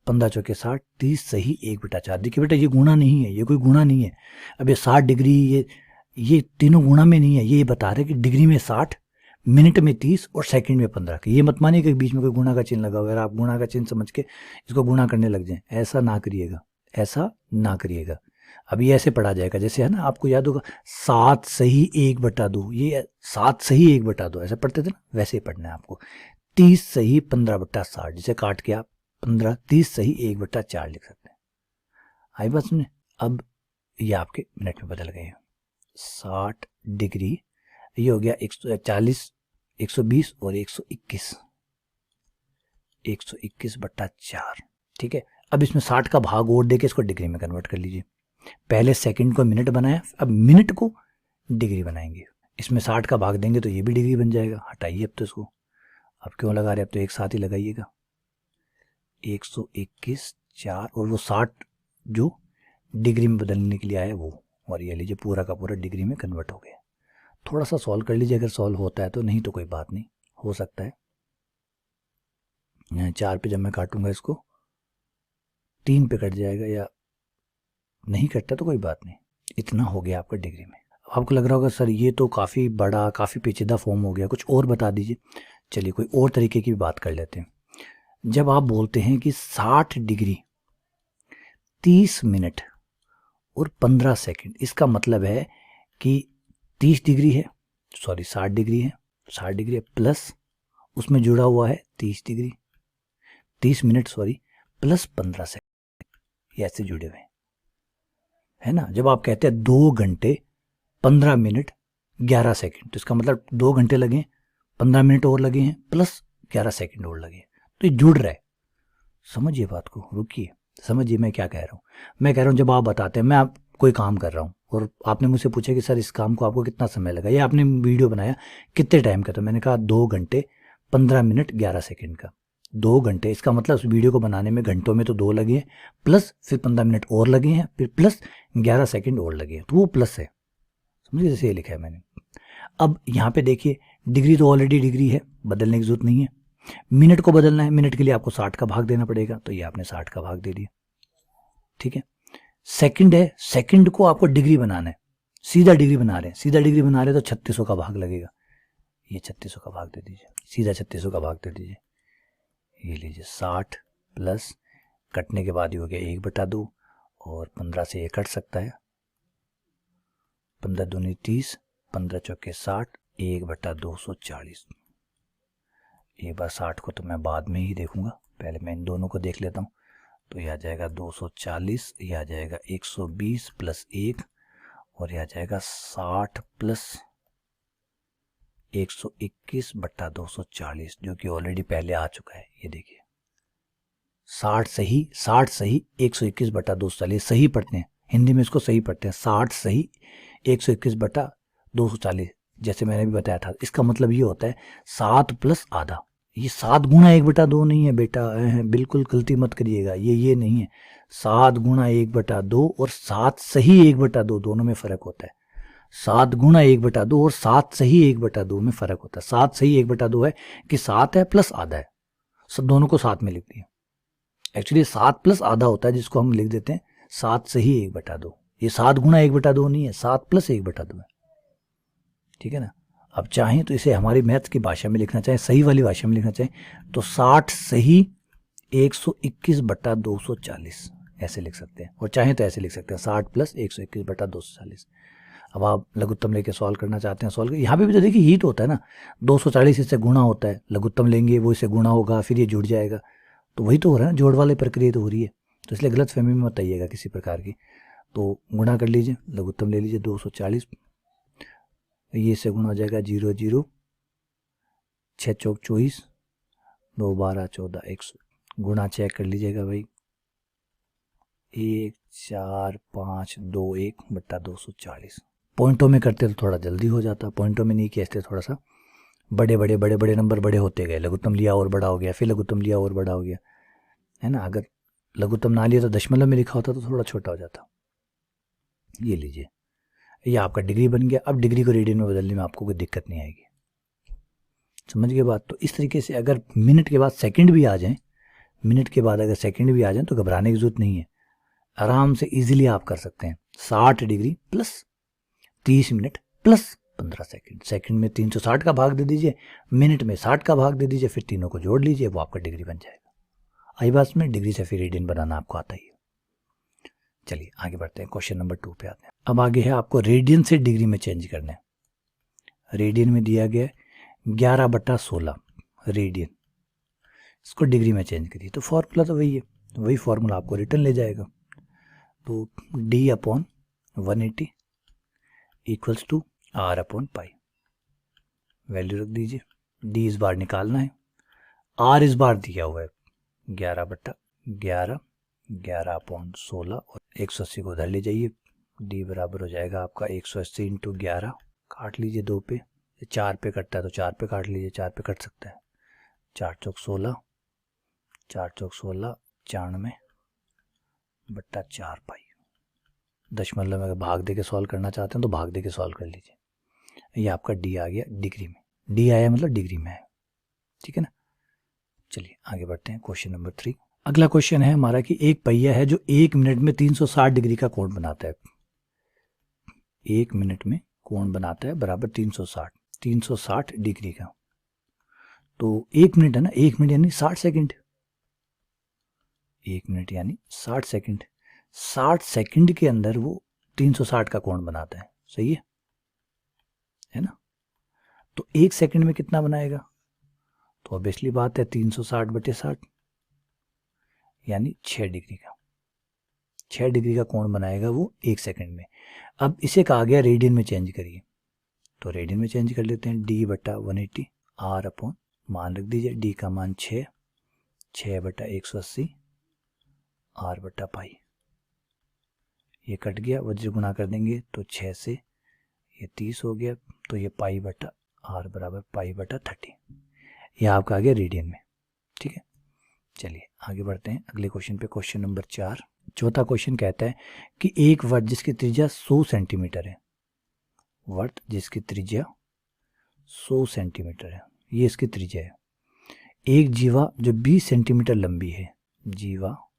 Speaker 1: 15 चौके 60, 30 सही 1/4। देखिए बेटा ये गुणा नहीं है, ये कोई गुणा नहीं है। अब ये 60 डिग्री ये तीनों गुणा में नहीं है, ये बता रहे कि डिग्री में 60, मिनट में 30 और सेकंड में 15। ये मत मानिए कि बीच में कोई गुणा का चिन्ह लगा हुआ है, आप गुणा का चिन्ह समझ के इसको गुणा करने लग जाएं, ऐसा ना करिएगा, ऐसा ना करिएगा। अब ये ऐसे पढ़ा जाएगा जैसे है ना, आपको याद होगा 7 सही 1/2, ये 7 सही 1/2 ऐसे पढ़ते थे ना, वैसे ही पढ़ना है आपको। 30 सही 15/60, जिसे काट के आप 15 30 सही 1/4 लिख सकते हैं। आई बात सुने। अब ये आपके मिनट में बदल गए। 60 डिग्री ये हो गया 140 120 और 121, 121/4, ठीक है। अब इसमें 60 का भाग और देके इसको डिग्री में कन्वर्ट कर लीजिए। पहले सेकंड को मिनट बनाया, अब मिनट को डिग्री बनाएंगे। इसमें 60 का भाग देंगे तो ये भी डिग्री बन जाएगा। हटाइए अब तो इसको, अब क्यों लगा रहे, अब तो एक साथ ही लगाइएगा। 121/4 और वो 60 जो डिग्री में बदलने के लिए आया वो, और ये लीजिए पूरा का पूरा डिग्री में कन्वर्ट हो गया। थोड़ा सा सॉल्व कर लीजिए अगर सॉल्व होता है तो, नहीं तो कोई बात नहीं, हो सकता है। 4 पे जब मैं काटूंगा इसको 3 पे कट जाएगा, या नहीं कटता तो कोई बात नहीं। इतना हो गया आपका डिग्री में। आपको लग रहा होगा सर ये तो काफ़ी बड़ा, काफ़ी पेचीदा फॉर्म हो गया, कुछ और बता दीजिए। चलिए कोई और तरीके की बात कर लेते हैं। जब आप बोलते हैं कि 60 डिग्री 30 मिनट और 15 सेकंड, इसका मतलब है कि 30 डिग्री है, सॉरी 60 डिग्री है, 60 डिग्री प्लस उसमें जुड़ा हुआ है 30 degree, 30 minute sorry, plus 15 second, ये ऐसे जुड़े हुए है ना। जब आप कहते हैं 2 घंटे 15 मिनट 11 सेकंड, तो इसका मतलब 2 घंटे लगे, 15 मिनट और लगे हैं, प्लस 11 सेकंड और लगे हैं, तो ये जुड़ रहा है। समझिए बात को, रुकिए समझिए मैं क्या कह रहा हूँ। मैं कह रहा हूँ जब आप बताते हैं, मैं आप कोई काम कर रहा हूँ और आपने मुझसे पूछा कि सर इस काम को आपको कितना समय लगा, या आपने वीडियो बनाया कितने टाइम का, तो मैंने कहा 2 घंटे 15 मिनट 11 सेकंड का। 2 घंटे, इसका मतलब उस वीडियो को बनाने में घंटों में तो 2 लगे हैं, प्लस फिर 15 मिनट और लगे हैं, फिर प्लस 11 सेकंड और लगे हैं, तो वो प्लस है। समझिए, जैसे ये लिखा है मैंने। अब यहाँ पे देखिए डिग्री तो ऑलरेडी डिग्री है, बदलने की जरूरत नहीं है। मिनट को बदलना है, मिनट के लिए आपको 60 का भाग देना पड़ेगा, तो ये आपने 60 का भाग दे दिया, ठीक है। सेकंड है, सेकंड को आपको डिग्री बनाना है, सीधा डिग्री बना रहे हैं, सीधा डिग्री बना रहे हैं तो 3600 का भाग लगेगा, ये 3600 का भाग दे दीजिए, सीधा 3600 का भाग दे दीजिए। ये लीजिए 60 प्लस कटने के बाद ही हो गया 1/2, और 15 से ये कट सकता है, 15 दूनी 30, 15 चौके 60, 1/240। एक बार 60 को तो मैं बाद में ही देखूंगा, पहले मैं इन दोनों को देख लेता हूँ। तो यह आ जाएगा 240, यह आ जाएगा 120 प्लस 1, और यह आ जाएगा 60 प्लस 121/240, जो कि ऑलरेडी पहले आ चुका है। ये देखिए 60 सही 121/240 सही पढ़ते हैं, हिंदी में इसको सही पढ़ते हैं, 60 सही 121/240, जैसे मैंने भी बताया था। इसका मतलब ये होता है 7 प्लस आधा। ये 7 गुणा 1/2 नहीं है बेटा, बिल्कुल गलती मत करिएगा, ये नहीं है। 7 गुणा 1/2 और 7 सही 1/2, दोनों में फर्क होता है। 7 गुणा 1/2 और 7 सही 1/2 में फर्क होता है। 7 सही 1/2 है कि 7 है प्लस आधा है, सब दोनों को साथ में लिख दिया। एक्चुअली 7 प्लस आधा होता है, जिसको हम लिख देते हैं 7 सही 1/2। ये 7 गुणा 1/2 नहीं है, 7 प्लस 1/2 है, ठीक है ना। अब चाहें तो इसे हमारी मैथ्स की भाषा में लिखना चाहें, सही वाली भाषा में लिखना चाहें, तो 60 सही 121/240 ऐसे लिख सकते हैं, और चाहें तो ऐसे लिख सकते हैं 60 प्लस 121/240। अब आप लघुत्तम लेके सॉल्व करना चाहते हैं, सॉल्व कर। यहाँ पे भी तो देखिए यही तो होता है ना, 240 इससे गुणा होता है, लघुत्तम लेंगे वो इससे गुणा होगा, फिर ये जुड़ जाएगा, तो वही तो हो रहा है ना, जोड़ वाली प्रक्रिया तो हो रही है। तो इसलिए गलत फहमी में मत आइएगा किसी प्रकार की। तो गुणा कर लीजिए, लघुत्तम ले लीजिए 240, ये से गुणा हो जाएगा 0 0, 6 चौक 24, 2 12 14, 100, गुणा चेक कर लीजिएगा भाई, 1 4 5 2 1/240। पॉइंटों में करते तो थोड़ा जल्दी हो जाता, पॉइंटों में नहीं किया, इसलिए थोड़ा सा बड़े नंबर बड़े होते गए, लघुत्तम लिया और बड़ा हो गया, फिर लघुत्तम लिया और बड़ा हो गया, है ना। अगर लघुत्तम ना लिया तो दशमलव में लिखा होता तो थोड़ा छोटा हो जाता। ये लीजिए, ये आपका डिग्री बन गया। अब डिग्री को रेडियन में बदलने में आपको कोई दिक्कत नहीं आएगी, समझ गए बात। तो इस तरीके से अगर मिनट के बाद सेकंड भी आ जाएं, मिनट के बाद अगर सेकंड भी आ जाएं तो घबराने की जरूरत नहीं है, आराम से इजीली आप कर सकते हैं। 60 degree plus 30 minute plus 15 second, second में 360 का भाग दे दीजिए, मिनट में 60 का भाग दे दीजिए, फिर तीनों को जोड़ लीजिए, वो आपका डिग्री बन जाएगा। आई बात में, डिग्री से फिर रेडियन बनाना आपको आता ही है। चलिए आगे बढ़ते हैं, क्वेश्चन नंबर 2 पे आते हैं। अब आगे है आपको रेडियन से डिग्री में चेंज करना है। रेडियन में दिया गया 11/16 रेडियन, इसको डिग्री में चेंज करिए, तो फॉर्मूला तो वही है, वही फॉर्मूला आपको रिटर्न ले जाएगा। तो D/180 equals to R/π, value रख दीजिए। D इस बार निकालना है, आर इस बार दिया हुआ है 11/11, 11/16 और 180 को उधर ले जाइए। डी बराबर हो जाएगा आपका 180 इंटू 11, काट लीजिए 2 पे, 4 पे कटता है तो 4 पे काट लीजिए, 4 पे कट सकता है, 4 चौक 16, 4 चौक 16, 94/4 पाई। दशमलव में अगर भाग दे के सॉल्व करना चाहते हैं तो भाग दे के सॉल्व कर लीजिए। ये आपका डी आ गया डिग्री में, डी आया मतलब डिग्री में है, ठीक है ना। चलिए आगे बढ़ते हैं, क्वेश्चन नंबर 3। अगला क्वेश्चन है हमारा कि एक पहिया है जो 1 मिनट में 360 डिग्री का कोण बनाता है। 1 मिनट में कोण बनाता है बराबर 360 डिग्री का। तो 1 मिनट है ना, 1 मिनट यानी 60 सेकंड, 1 मिनट यानी 60 सेकंड, 60 सेकंड के अंदर वो 360 का कोण बनाता है, सही है ना। तो 1 सेकंड में कितना बनाएगा, तो ऑब्वियसली बात है 360/60 यानी 6 डिग्री का, 6 डिग्री का कोण बनाएगा वो 1 सेकंड में। अब इसे कहा गया रेडियन में चेंज करिए, तो रेडियन में चेंज कर लेते हैं, D/180 R अपॉन, मान रख दीजिए D का मान 6, 6/180 R/पाई। ये कट गया, वज्र गुणा कर देंगे तो 6 से ये 30 हो गया, तो ये पाई/R बराबर पाई/30। यह आपका आ गया रेडियन में, ठीक है। चलिए आगे बढ़ते हैं अगले क्वेश्चन पे, क्वेश्चन नंबर 4। चौथा क्वेश्चन कहता है कि एक वर्त जिसकी त्रिज्या 100 सेंटीमीटर है, वर्त जिसकी त्रिज्या 100 सेंटीमीटर है, ये इसकी त्रिज्या है। एक जीवा जो 20 सेंटीमीटर लंबी है, जीवा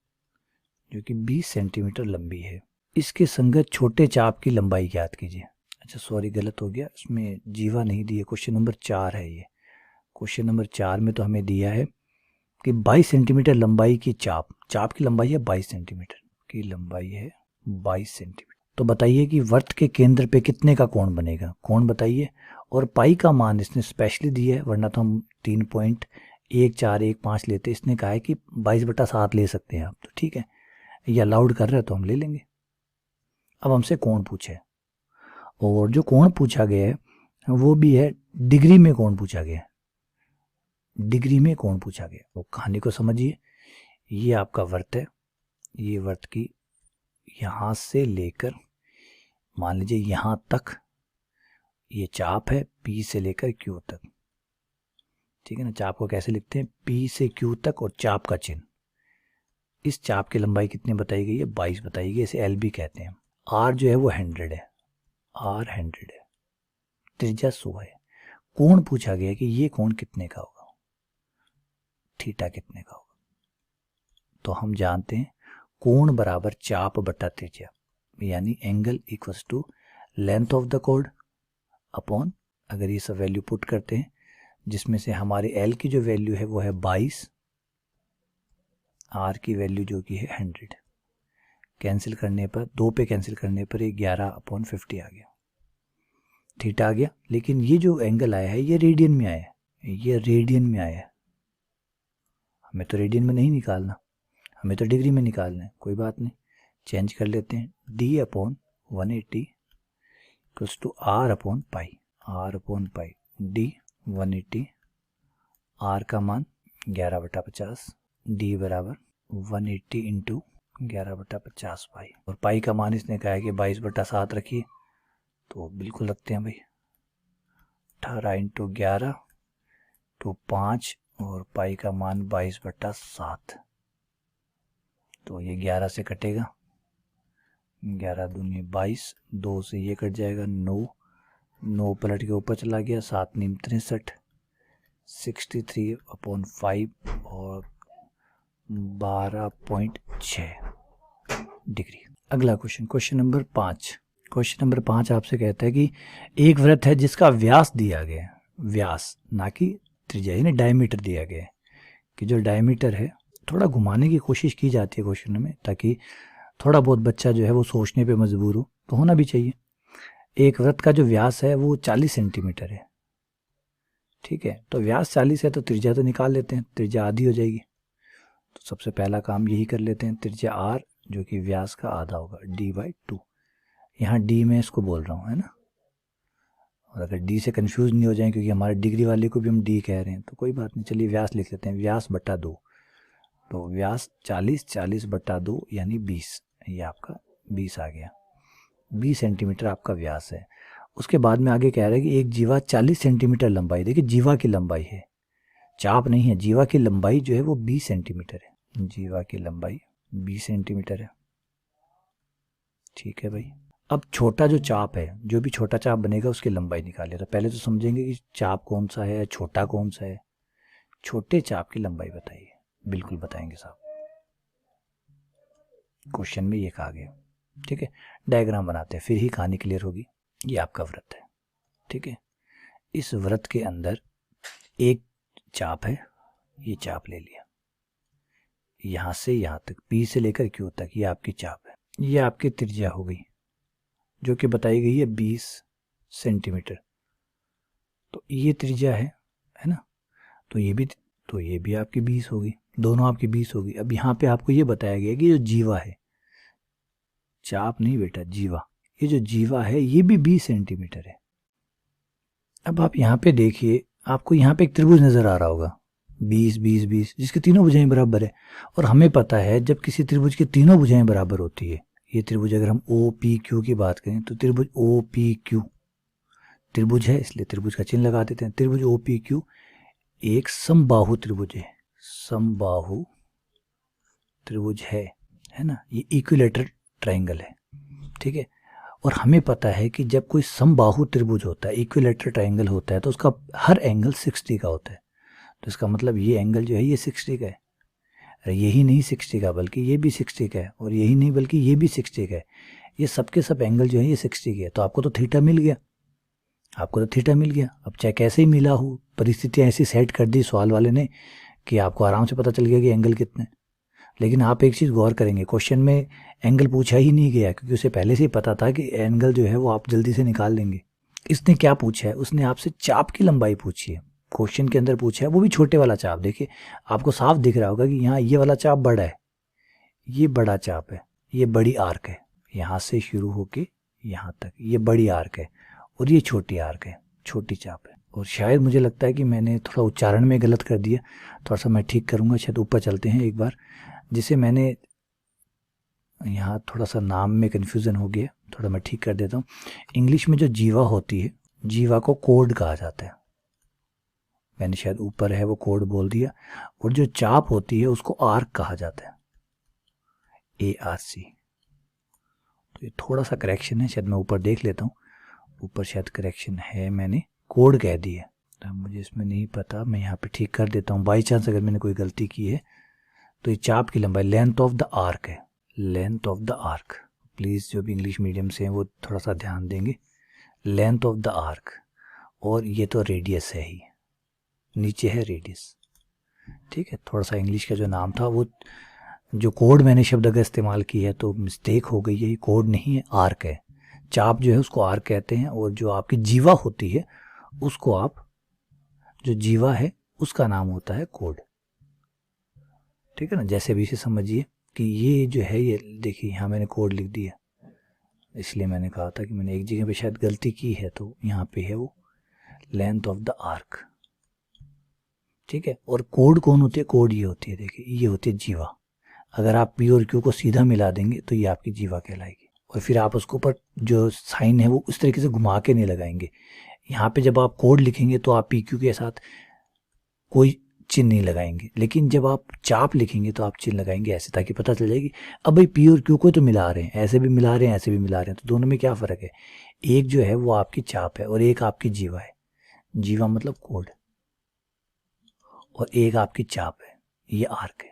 Speaker 1: जो कि 20 सेंटीमीटर लंबी है, इसके संगत छोटे चाप की लंबाई ज्ञात कीजिए। अच्छा सॉरी गलत हो गया, इसमें जीवा नहीं दी है, क्वेश्चन नंबर 4 है ये। क्वेश्चन नंबर 4 में तो हमें दिया है कि 22 सेंटीमीटर लंबाई की चाप की लंबाई है 22 सेंटीमीटर की लंबाई है 22 सेंटीमीटर। तो बताइए कि वर्त के केंद्र पे कितने का कोण बनेगा, कोण बताइए। और पाई का मान इसने स्पेशली दिया है, वरना तो हम 3.1415 लेते, इसने कहा है कि 22/7 ले सकते हैं आप, तो ठीक है, ये अलाउड कर रहे हैं तो हम ले लेंगे। अब हमसे कोण पूछे, और जो कोण पूछा गया है वो भी है डिग्री में कोण पूछा गया है, डिग्री में कोण पूछा गया। तो कहानी को समझिए, ये आपका वर्त है, ये वर्त की यहाँ से लेकर मान लीजिए यहाँ तक ये चाप है, P से लेकर Q तक, ठीक है ना। चाप को कैसे लिखते हैं, P से Q तक और चाप का चिन्ह। इस चाप की लंबाई कितनी बताई गई है, 22 बताई गई, इसे LB कहते हैं। R जो है वो 100 है, R 100 है, त्रिज्या 100 है। कोण पूछा गया कि ये कोण कितने का होगा, थीटा कितने का होगा। तो हम जानते हैं कोण बराबर चाप बटा त्रिज्या, यानी angle equals to length of the chord upon, अगर ये सब वैल्यू पुट करते हैं जिसमें से हमारे L की जो वैल्यू है वो है 22, R की वैल्यू जो कि है 100, कैंसिल करने पर 2 पे कैंसिल करने पर ये 11/50 आ गया, थीटा आ गया। लेकिन ये जो एंगल आया है ये रेडियन में आया है, ये रेडियन में आया है, हमें तो रेडियन में नहीं निकालना, हमें तो डिग्री में निकालना है। कोई बात नहीं, चेंज कर लेते हैं, D/180 इक्वल्स टू R/पाई, R/पाई, D/180, R का मान 11/50, D बराबर 180 इंटू 11/50 पाई, और पाई का मान इसने कहा है कि 22/7 रखिए, तो बिल्कुल रखते हैं भाई, 18 इंटू 11 टू 5, और पाई का मान 22/7, तो ये 11 से कटेगा, 11 दूनी 22, 2 से ये कट जाएगा 9, 9 पलट के ऊपर चला गया, 7 नीम 63, 63/5 और 12.6 डिग्री। अगला question, question number 5। Question number 5 आपसे कहता है कि एक वृत्त है जिसका व्यास दिया गया है, व्यास ना कि त्रिज्या, यानी डायमीटर दिया गया है, कि जो डायमीटर है थोड़ा घुमाने की कोशिश की जाती है क्वेश्चन में, ताकि थोड़ा बहुत बच्चा जो है वो सोचने पे मजबूर हो, तो होना भी चाहिए। एक वृत्त का जो व्यास है वो 40 सेंटीमीटर है, ठीक है। तो व्यास 40 है तो त्रिज्या तो निकाल लेते हैं, त्रिज्या आधी हो जाएगी। तो सबसे पहला काम यही कर लेते हैं, त्रिज्या R जो कि व्यास का आधा होगा, D/2, यहाँ D में इसको बोल रहा हूँ, है ना, और अगर डी से कंफ्यूज नहीं हो जाए, क्योंकि हमारे डिग्री वाले को भी हम डी कह रहे हैं, तो कोई बात नहीं, चलिए व्यास लिख लेते हैं, व्यास बटा 2। तो व्यास 40, 40 बटा 2 यानी 20, ये आपका 20 आ गया। 20 सेंटीमीटर आपका व्यास है। उसके बाद में आगे कह रहा है कि एक जीवा 40 सेंटीमीटर लंबाई, देखिए जीवा की लंबाई है, चाप नहीं है, जीवा की लंबाई जो है वो 20 सेंटीमीटर है। जीवा की लंबाई 20 सेंटीमीटर है, ठीक है भाई। अब छोटा जो चाप है, जो भी छोटा चाप बनेगा उसकी लंबाई निकालिए। तो पहले तो समझेंगे कि चाप कौन सा है, छोटा कौन सा है। छोटे चाप की लंबाई बताइए। बिल्कुल बताएंगे साहब, क्वेश्चन में ये कहा गया, ठीक है। डायग्राम बनाते हैं, फिर ही कहानी क्लियर होगी। ये आपका वृत्त है, ठीक है। इस वृत्त के अंदर एक चाप है, ये चाप ले लिया, यहाँ से यहाँ तक, पी से लेकर क्यू तक, ये आपकी चाप है। ये आपकी त्रिज्या हो गई, जो कि बताई गई है 20 सेंटीमीटर। तो ये त्रिज्या है ना। तो ये भी आपकी 20 होगी, दोनों आपकी 20 होगी। अब यहाँ पे आपको ये बताया गया कि जो जीवा है, चाप नहीं बेटा, जीवा, ये जो जीवा है ये भी 20 सेंटीमीटर है। अब आप यहाँ पे देखिए, आपको यहाँ पे एक त्रिभुज नजर आ रहा होगा, 20 20 20, जिसकी तीनों भुजाएं बराबर है। और हमें पता है जब किसी त्रिभुज की तीनों भुजाएं बराबर होती है, ये त्रिभुज अगर हम ओ पी क्यू की बात करें, तो त्रिभुज ओ पी क्यू त्रिभुज है, इसलिए त्रिभुज का चिन्ह लगा देते हैं। त्रिभुज ओ पी क्यू एक समबाहु त्रिभुज है, समबाहु त्रिभुज है ना। ये इक्विलेटरल ट्रायंगल है, ठीक है। और हमें पता है कि जब कोई समबाहु त्रिभुज होता है, इक्विलेटरल ट्रायंगल होता है, तो उसका हर एंगल 60 का होता है। तो इसका मतलब ये एंगल जो है ये 60 का है। यही नहीं 60 का, बल्कि ये भी 60 का है, और यही नहीं बल्कि ये भी 60 का है। ये सबके सब एंगल जो है ये 60 के है। तो आपको तो थीटा मिल गया, आपको तो थीटा मिल गया। अब चाहे कैसे ही मिला हो, परिस्थितियाँ ऐसी सेट कर दी सवाल वाले ने कि आपको आराम से पता चल गया कि एंगल कितने। लेकिन आप एक चीज़ गौर करेंगे, क्वेश्चन में एंगल पूछा ही नहीं गया, क्योंकि उसे पहले से ही पता था कि एंगल जो है वो आप जल्दी से निकाल लेंगे। इसने क्या पूछा है, उसने आपसे चाप की लंबाई पूछी है। क्वेश्चन के अंदर पूछा है वो भी छोटे वाला चाप। देखिए आपको साफ दिख रहा होगा कि यहाँ ये वाला चाप बड़ा है, ये बड़ा चाप है, ये बड़ी आर्क है, यहाँ से शुरू होके यहाँ तक ये बड़ी आर्क है, और ये छोटी आर्क है, छोटी चाप है। और शायद मुझे लगता है कि मैंने थोड़ा उच्चारण में गलत कर दिया, थोड़ा सा मैं ठीक करूँगा। शायद ऊपर चलते हैं एक बार, जिसे मैंने यहाँ थोड़ा सा नाम में कन्फ्यूज़न हो गया, थोड़ा मैं ठीक कर देता हूँ। इंग्लिश में जो जीवा होती है, जीवा को कोड कहा जाता है। मैंने शायद ऊपर है वो कोड बोल दिया। और जो चाप होती है उसको आर्क कहा जाता है, ARC। तो ये थोड़ा सा करेक्शन है, शायद मैं ऊपर देख लेता हूँ, ऊपर शायद करेक्शन है, मैंने कोड कह दी है, तो मुझे इसमें नहीं पता, मैं यहाँ पे ठीक कर देता हूँ। बाई चांस अगर मैंने कोई गलती की है तो ये चाप की लंबाई लेंथ ऑफ द आर्क है, length of the arc. Please जो भी इंग्लिश मीडियम से हैं वो थोड़ा सा ध्यान देंगे, लेंथ ऑफ द आर्क। और ये तो रेडियस है ही, नीचे है रेडियस, ठीक है। थोड़ा सा इंग्लिश का जो नाम था वो, जो कोड मैंने शब्द अगर इस्तेमाल की है तो मिस्टेक हो गई है, ये कोड नहीं है, आर्क है। चाप जो है उसको आर्क कहते हैं, और जो आपकी जीवा होती है उसको आप, जो जीवा है उसका नाम होता है कोड, ठीक है ना। जैसे भी इसे समझिए कि ये जो है, ये देखिए यहाँ मैंने कोड लिख दिया, इसलिए मैंने कहा था कि मैंने एक जगह पे शायद गलती की है, तो यहाँ पे है वो लेंथ ऑफ द आर्क, ठीक है। और कोड कौन होती है, कोड ये होती है, देखिए ये होती है जीवा। अगर आप पी और क्यू को सीधा मिला देंगे तो ये आपकी जीवा कहलाएगी। और फिर आप उसके ऊपर जो साइन है वो उस तरीके से घुमा के नहीं लगाएंगे। यहाँ पे जब आप कोड लिखेंगे तो आप पी क्यू के साथ कोई चिन्ह नहीं लगाएंगे, लेकिन जब आप चाप लिखेंगे तो आप चिन्ह लगाएंगे ऐसे, ताकि पता चल जाएगी अब भाई पी और क्यू को तो मिला रहे हैं, ऐसे भी मिला रहे हैं, ऐसे भी मिला रहे हैं, तो दोनों में क्या फ़र्क है। एक जो है वो आपकी चाप है और एक आपकी जीवा है। जीवा मतलब कोड, और एक आपकी चाप है, ये आर्क है,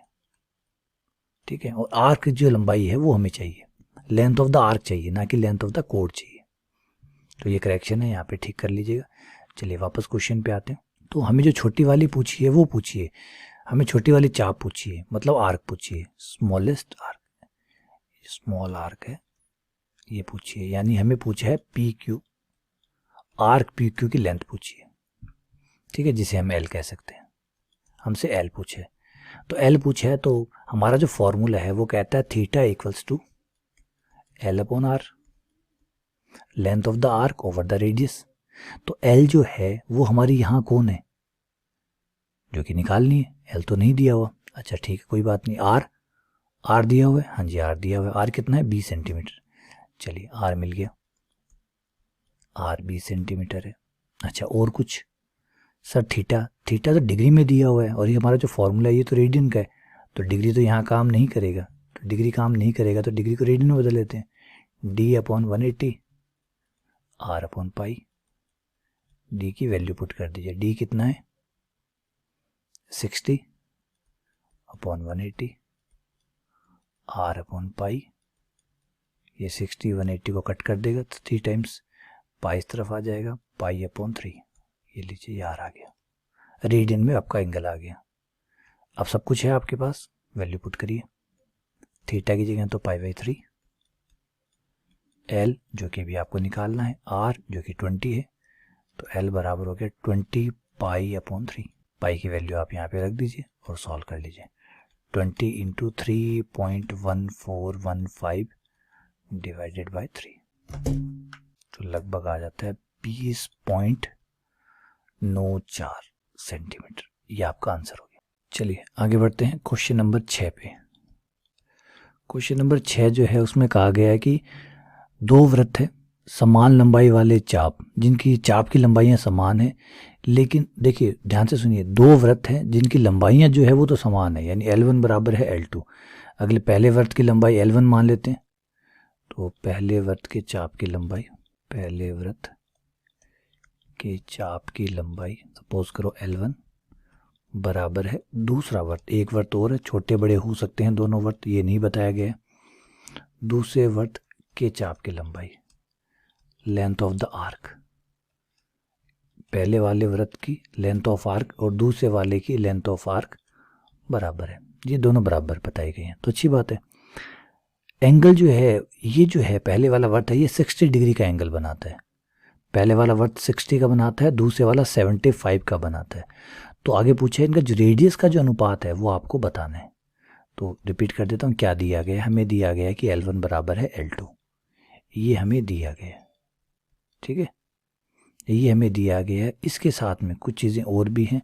Speaker 1: ठीक है। और आर्क जो लंबाई है वो हमें चाहिए, लेंथ ऑफ द आर्क चाहिए, ना कि लेंथ ऑफ द कोड चाहिए। तो ये करेक्शन है, यहाँ पे ठीक कर लीजिएगा। चलिए वापस क्वेश्चन पे आते हैं। तो हमें जो छोटी वाली पूछी है वो पूछिए, हमें छोटी वाली चाप पूछिए, मतलब आर्क पूछिए, स्मॉलेस्ट आर्क, स्मॉल आर्क है ये पूछिए। यानी हमें पूछा है P Q, arc P Q की लेंथ पूछिए, ठीक है, जिसे हम एल कह सकते हैं। हमसे एल पूछे, तो एल पूछे है तो हमारा जो फॉर्मूला है वो कहता है theta equals to L upon R, length of the arc over the radius. तो एल जो है वो हमारी यहाँ कौन है जो कि निकालनी है, एल तो नहीं दिया हुआ। अच्छा ठीक है कोई बात नहीं, आर दिया हुआ है, हाँ जी आर दिया हुआ है। आर कितना है 20 सेंटीमीटर, चलिए आर मिल गया, आर 20 सेंटीमीटर है। अच्छा और कुछ सर, थीटा तो डिग्री में दिया हुआ है और ये हमारा जो फॉर्मूला है ये तो रेडियन का है, तो डिग्री तो यहाँ काम नहीं करेगा, तो डिग्री काम नहीं करेगा तो डिग्री को रेडियन में बदल लेते हैं, d/180 r/पाई। डी की वैल्यू पुट कर दीजिए, डी कितना है 60/180 r/पाई। ये 60 180 को कट कर देगा तो 3 टाइम्स पाई इस तरफ आ जाएगा, पाई/3। ये लीजिए यार आ गया, रेडियन में आपका एंगल आ गया। अब सब कुछ है आपके पास, वैल्यू पुट करिए, थीटा की जगह तो पाई/3, एल जो कि भी आपको निकालना है, आर जो कि 20 है, तो एल बराबर हो गया 20 पाई/3। पाई की वैल्यू आप यहाँ पे रख दीजिए और सॉल्व कर लीजिए। 20 इंटू 3.1415 डिवाइडेड बाई 3, तो लगभग आ जाता है 20.94 सेंटीमीटर। ये आपका आंसर हो गया। चलिए आगे बढ़ते हैं क्वेश्चन नंबर 6 पे। क्वेश्चन नंबर 6 जो है उसमें कहा गया है कि दो वृत्त है समान लंबाई वाले चाप, जिनकी चाप की लंबाइयाँ समान है, लेकिन देखिए ध्यान से सुनिए, दो वृत्त हैं जिनकी लंबाइयाँ जो है वो तो समान है, यानी L1 बराबर है L2। अगले पहले वृत्त की लंबाई L1 मान लेते हैं, तो पहले वृत्त के चाप की लंबाई, पहले वृत्त के चाप की लंबाई सपोज करो L1 बराबर है दूसरा वृत्त, एक वृत्त और है, छोटे बड़े हो सकते हैं दोनों वृत्त, ये नहीं बताया गया है, दूसरे वृत्त के चाप की लंबाई, लेंथ ऑफ द आर्क, पहले वाले वृत्त की लेंथ ऑफ आर्क और दूसरे वाले की लेंथ ऑफ आर्क बराबर है, ये दोनों बराबर बताई गई हैं, तो अच्छी बात है। एंगल जो है, ये जो है पहले वाला वृत्त है ये 60 डिग्री का एंगल बनाता है, पहले वाला वृत्त 60 का बनाता है, दूसरे वाला 75 का बनाता है। तो आगे पूछा है इनका जो रेडियस का जो अनुपात है वो आपको बताना है। तो रिपीट कर देता हूँ, क्या दिया गया है, हमें दिया गया है कि L1 बराबर है L2, ये हमें दिया गया है, ठीक है, ये हमें दिया गया है। इसके साथ में कुछ चीज़ें और भी हैं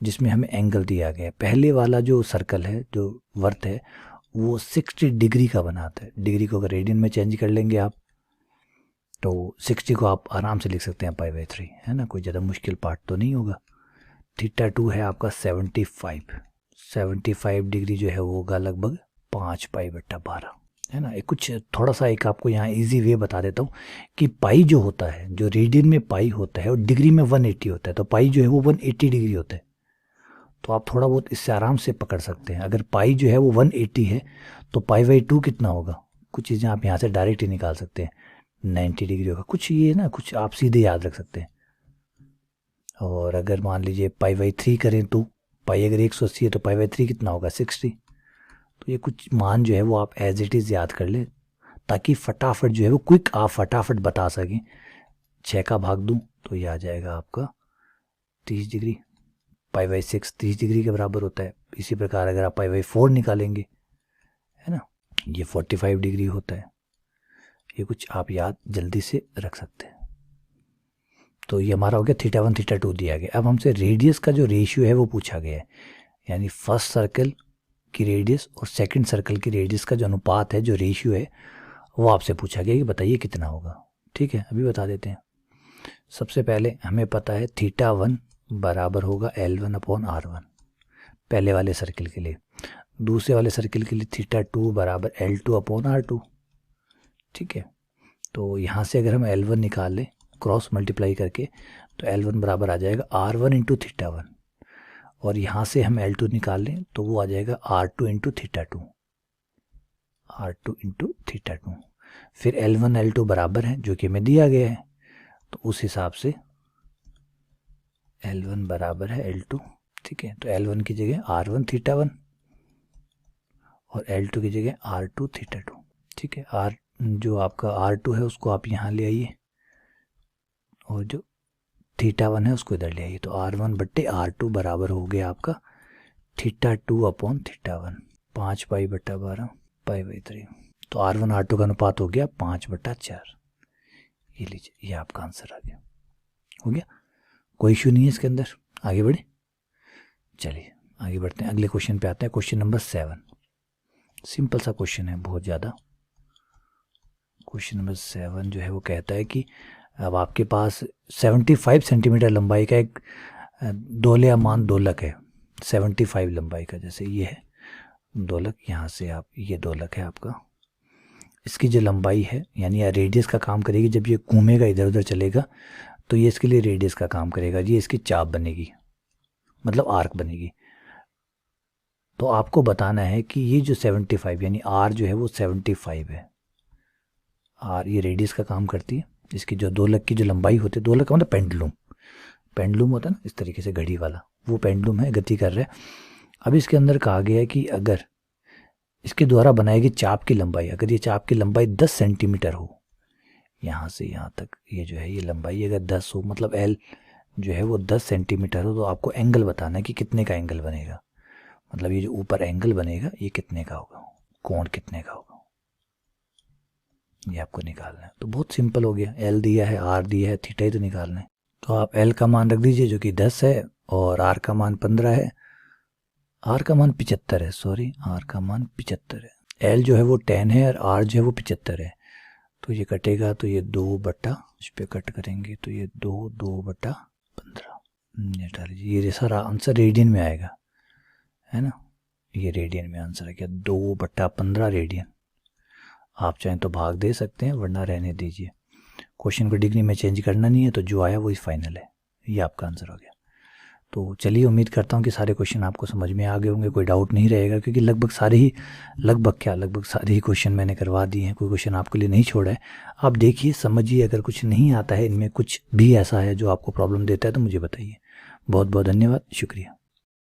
Speaker 1: जिसमें हमें एंगल दिया गया है। पहले वाला जो सर्कल है, जो वृत्त है, वो 60 डिग्री का बनाता है, डिग्री को अगर रेडियन में चेंज कर लेंगे आप तो 60 को आप आराम से लिख सकते हैं पाई/3, है ना, कोई ज़्यादा मुश्किल पार्ट तो नहीं होगा। थीटा 2 है आपका 75 डिग्री जो है वो होगा लगभग 5 पाई/12, है ना। एक कुछ थोड़ा सा एक आपको यहाँ इजी वे बता देता हूँ कि पाई जो होता है, जो रेडियन में पाई होता है और डिग्री में 180 होता है, तो पाई जो है वो 180 डिग्री होता है, तो आप थोड़ा बहुत इससे आराम से पकड़ सकते हैं। अगर पाई जो है वो 180 है तो पाई/2 कितना होगा, कुछ चीज़ें आप यहाँ से डायरेक्ट ही निकाल सकते हैं, 90 डिग्री होगा, कुछ ये ना, कुछ आप सीधे याद रख सकते हैं। और अगर मान लीजिए पाई/3 करें तो पाई अगर 180 है तो पाई/3 कितना होगा 60। तो ये कुछ मान जो है वो आप एज इट इज़ याद कर ले, ताकि फटाफट जो है वो क्विक आप फटाफट बता सकें। 6 का भाग दूं तो ये आ जाएगा आपका 30 डिग्री, पाई/6 30 डिग्री के बराबर होता है। इसी प्रकार अगर आप पाई/4 निकालेंगे, है ना, ये 45 डिग्री होता है। ये कुछ आप याद जल्दी से रख सकते हैं। तो ये हमारा हो गया θ1 θ2 दिया गया। अब हमसे रेडियस का जो रेशियो है वो पूछा गया है, यानी फर्स्ट सर्कल की रेडियस और सेकंड सर्कल की रेडियस का जो अनुपात है, जो रेशियो है, वो आपसे पूछा गया कि बताइए कितना होगा। ठीक है, अभी बता देते हैं। सबसे पहले हमें पता है θ1 बराबर होगा L1/R1 पहले वाले सर्कल के लिए, दूसरे वाले सर्कल के लिए θ2 बराबर L2/R2। ठीक है, तो यहाँ से अगर हम L1 निकाल लें क्रॉस मल्टीप्लाई करके, तो L1 बराबर आ जाएगा R1 इंटू θ1, और यहाँ से हम L2 निकाल लें तो वो आ जाएगा R2 इंटू θ2, R2 इंटू θ2। फिर L1 L2 बराबर है जो कि हमें दिया गया है, तो उस हिसाब से L1 बराबर है L2। ठीक है, तो L1 की जगह R1 θ1 और L2 की जगह R2 θ2। ठीक है, R जो आपका R2 है उसको आप यहाँ ले आइए और जो θ1 है उसको इधर ले आइए, तो R1/R2 बराबर हो गया आपका θ2/θ1, 5 पाई/12 पाई/3। तो R1 R2 का अनुपात हो गया 5/4। ये लीजिए, ये आपका आंसर आ गया। हो गया, कोई इशू नहीं है इसके अंदर। आगे बढ़े, चलिए आगे बढ़ते हैं, अगले क्वेश्चन पे आते हैं। क्वेश्चन नंबर 7, सिंपल सा क्वेश्चन है, बहुत ज़्यादा। क्वेश्चन नंबर 7 जो है वो कहता है कि अब आपके पास 75 सेंटीमीटर लंबाई का एक दोलयमान दोलक है, 75 लंबाई का, जैसे ये है दोलक, यहाँ से आप, ये दोलक है आपका, इसकी जो लंबाई है यानी रेडियस का काम करेगी। जब ये घूमेगा इधर उधर चलेगा तो ये इसके लिए रेडियस का काम करेगा, ये इसकी चाप बनेगी, मतलब आर्क बनेगी। तो आपको बताना है कि ये जो 75 यानी आर जो है वो 75 है, आर ये रेडियस का काम करती है। इसकी जो दोलक की जो लंबाई होती है, दोलक का मतलब पेंडुलम, पेंडुलम होता है ना इस तरीके से घड़ी वाला, वो पेंडुलम है, गति कर रहा है। अब इसके अंदर कहा गया है कि अगर इसके द्वारा बनाएगी चाप की लंबाई, अगर ये चाप की लंबाई 10 सेंटीमीटर हो, यहाँ से यहाँ तक ये जो है ये लंबाई अगर 10 हो, मतलब एल जो है वो 10 सेंटीमीटर हो, तो आपको एंगल बताना है कि कितने का एंगल बनेगा, मतलब ये जो ऊपर एंगल बनेगा ये कितने का होगा, कोण कितने का होगा, ये आपको निकालना है। तो बहुत सिंपल हो गया, एल दिया है, आर दिया है, थीटा ही तो निकालना है। तो आप एल का मान रख दीजिए जो कि 10 है, और आर का मान 15 है, आर का मान 75 है, सॉरी आर का मान 75 है, एल जो है वो 10 है और आर जो है वो 75 है। तो ये कटेगा तो ये 2 बटा, इस पर कट करेंगे तो ये 2 बटा 15, ये डालिए, ये सारा आंसर रेडियन में आएगा, है ना, ये रेडियन में आंसर है क्या, 2 बटा 15 रेडियन। आप चाहें तो भाग दे सकते हैं, वरना रहने दीजिए, क्वेश्चन को डिग्री में चेंज करना नहीं है, तो जो आया वही फाइनल है, ये आपका आंसर हो गया। तो चलिए, उम्मीद करता हूँ कि सारे क्वेश्चन आपको समझ में आ गए होंगे, कोई डाउट नहीं रहेगा, क्योंकि लगभग सारे ही क्वेश्चन मैंने करवा दिए हैं, कोई क्वेश्चन आपके लिए नहीं छोड़ा है। आप देखिए, समझिए, अगर कुछ नहीं आता है, इनमें कुछ भी ऐसा है जो आपको प्रॉब्लम देता है तो मुझे बताइए। बहुत बहुत धन्यवाद, शुक्रिया।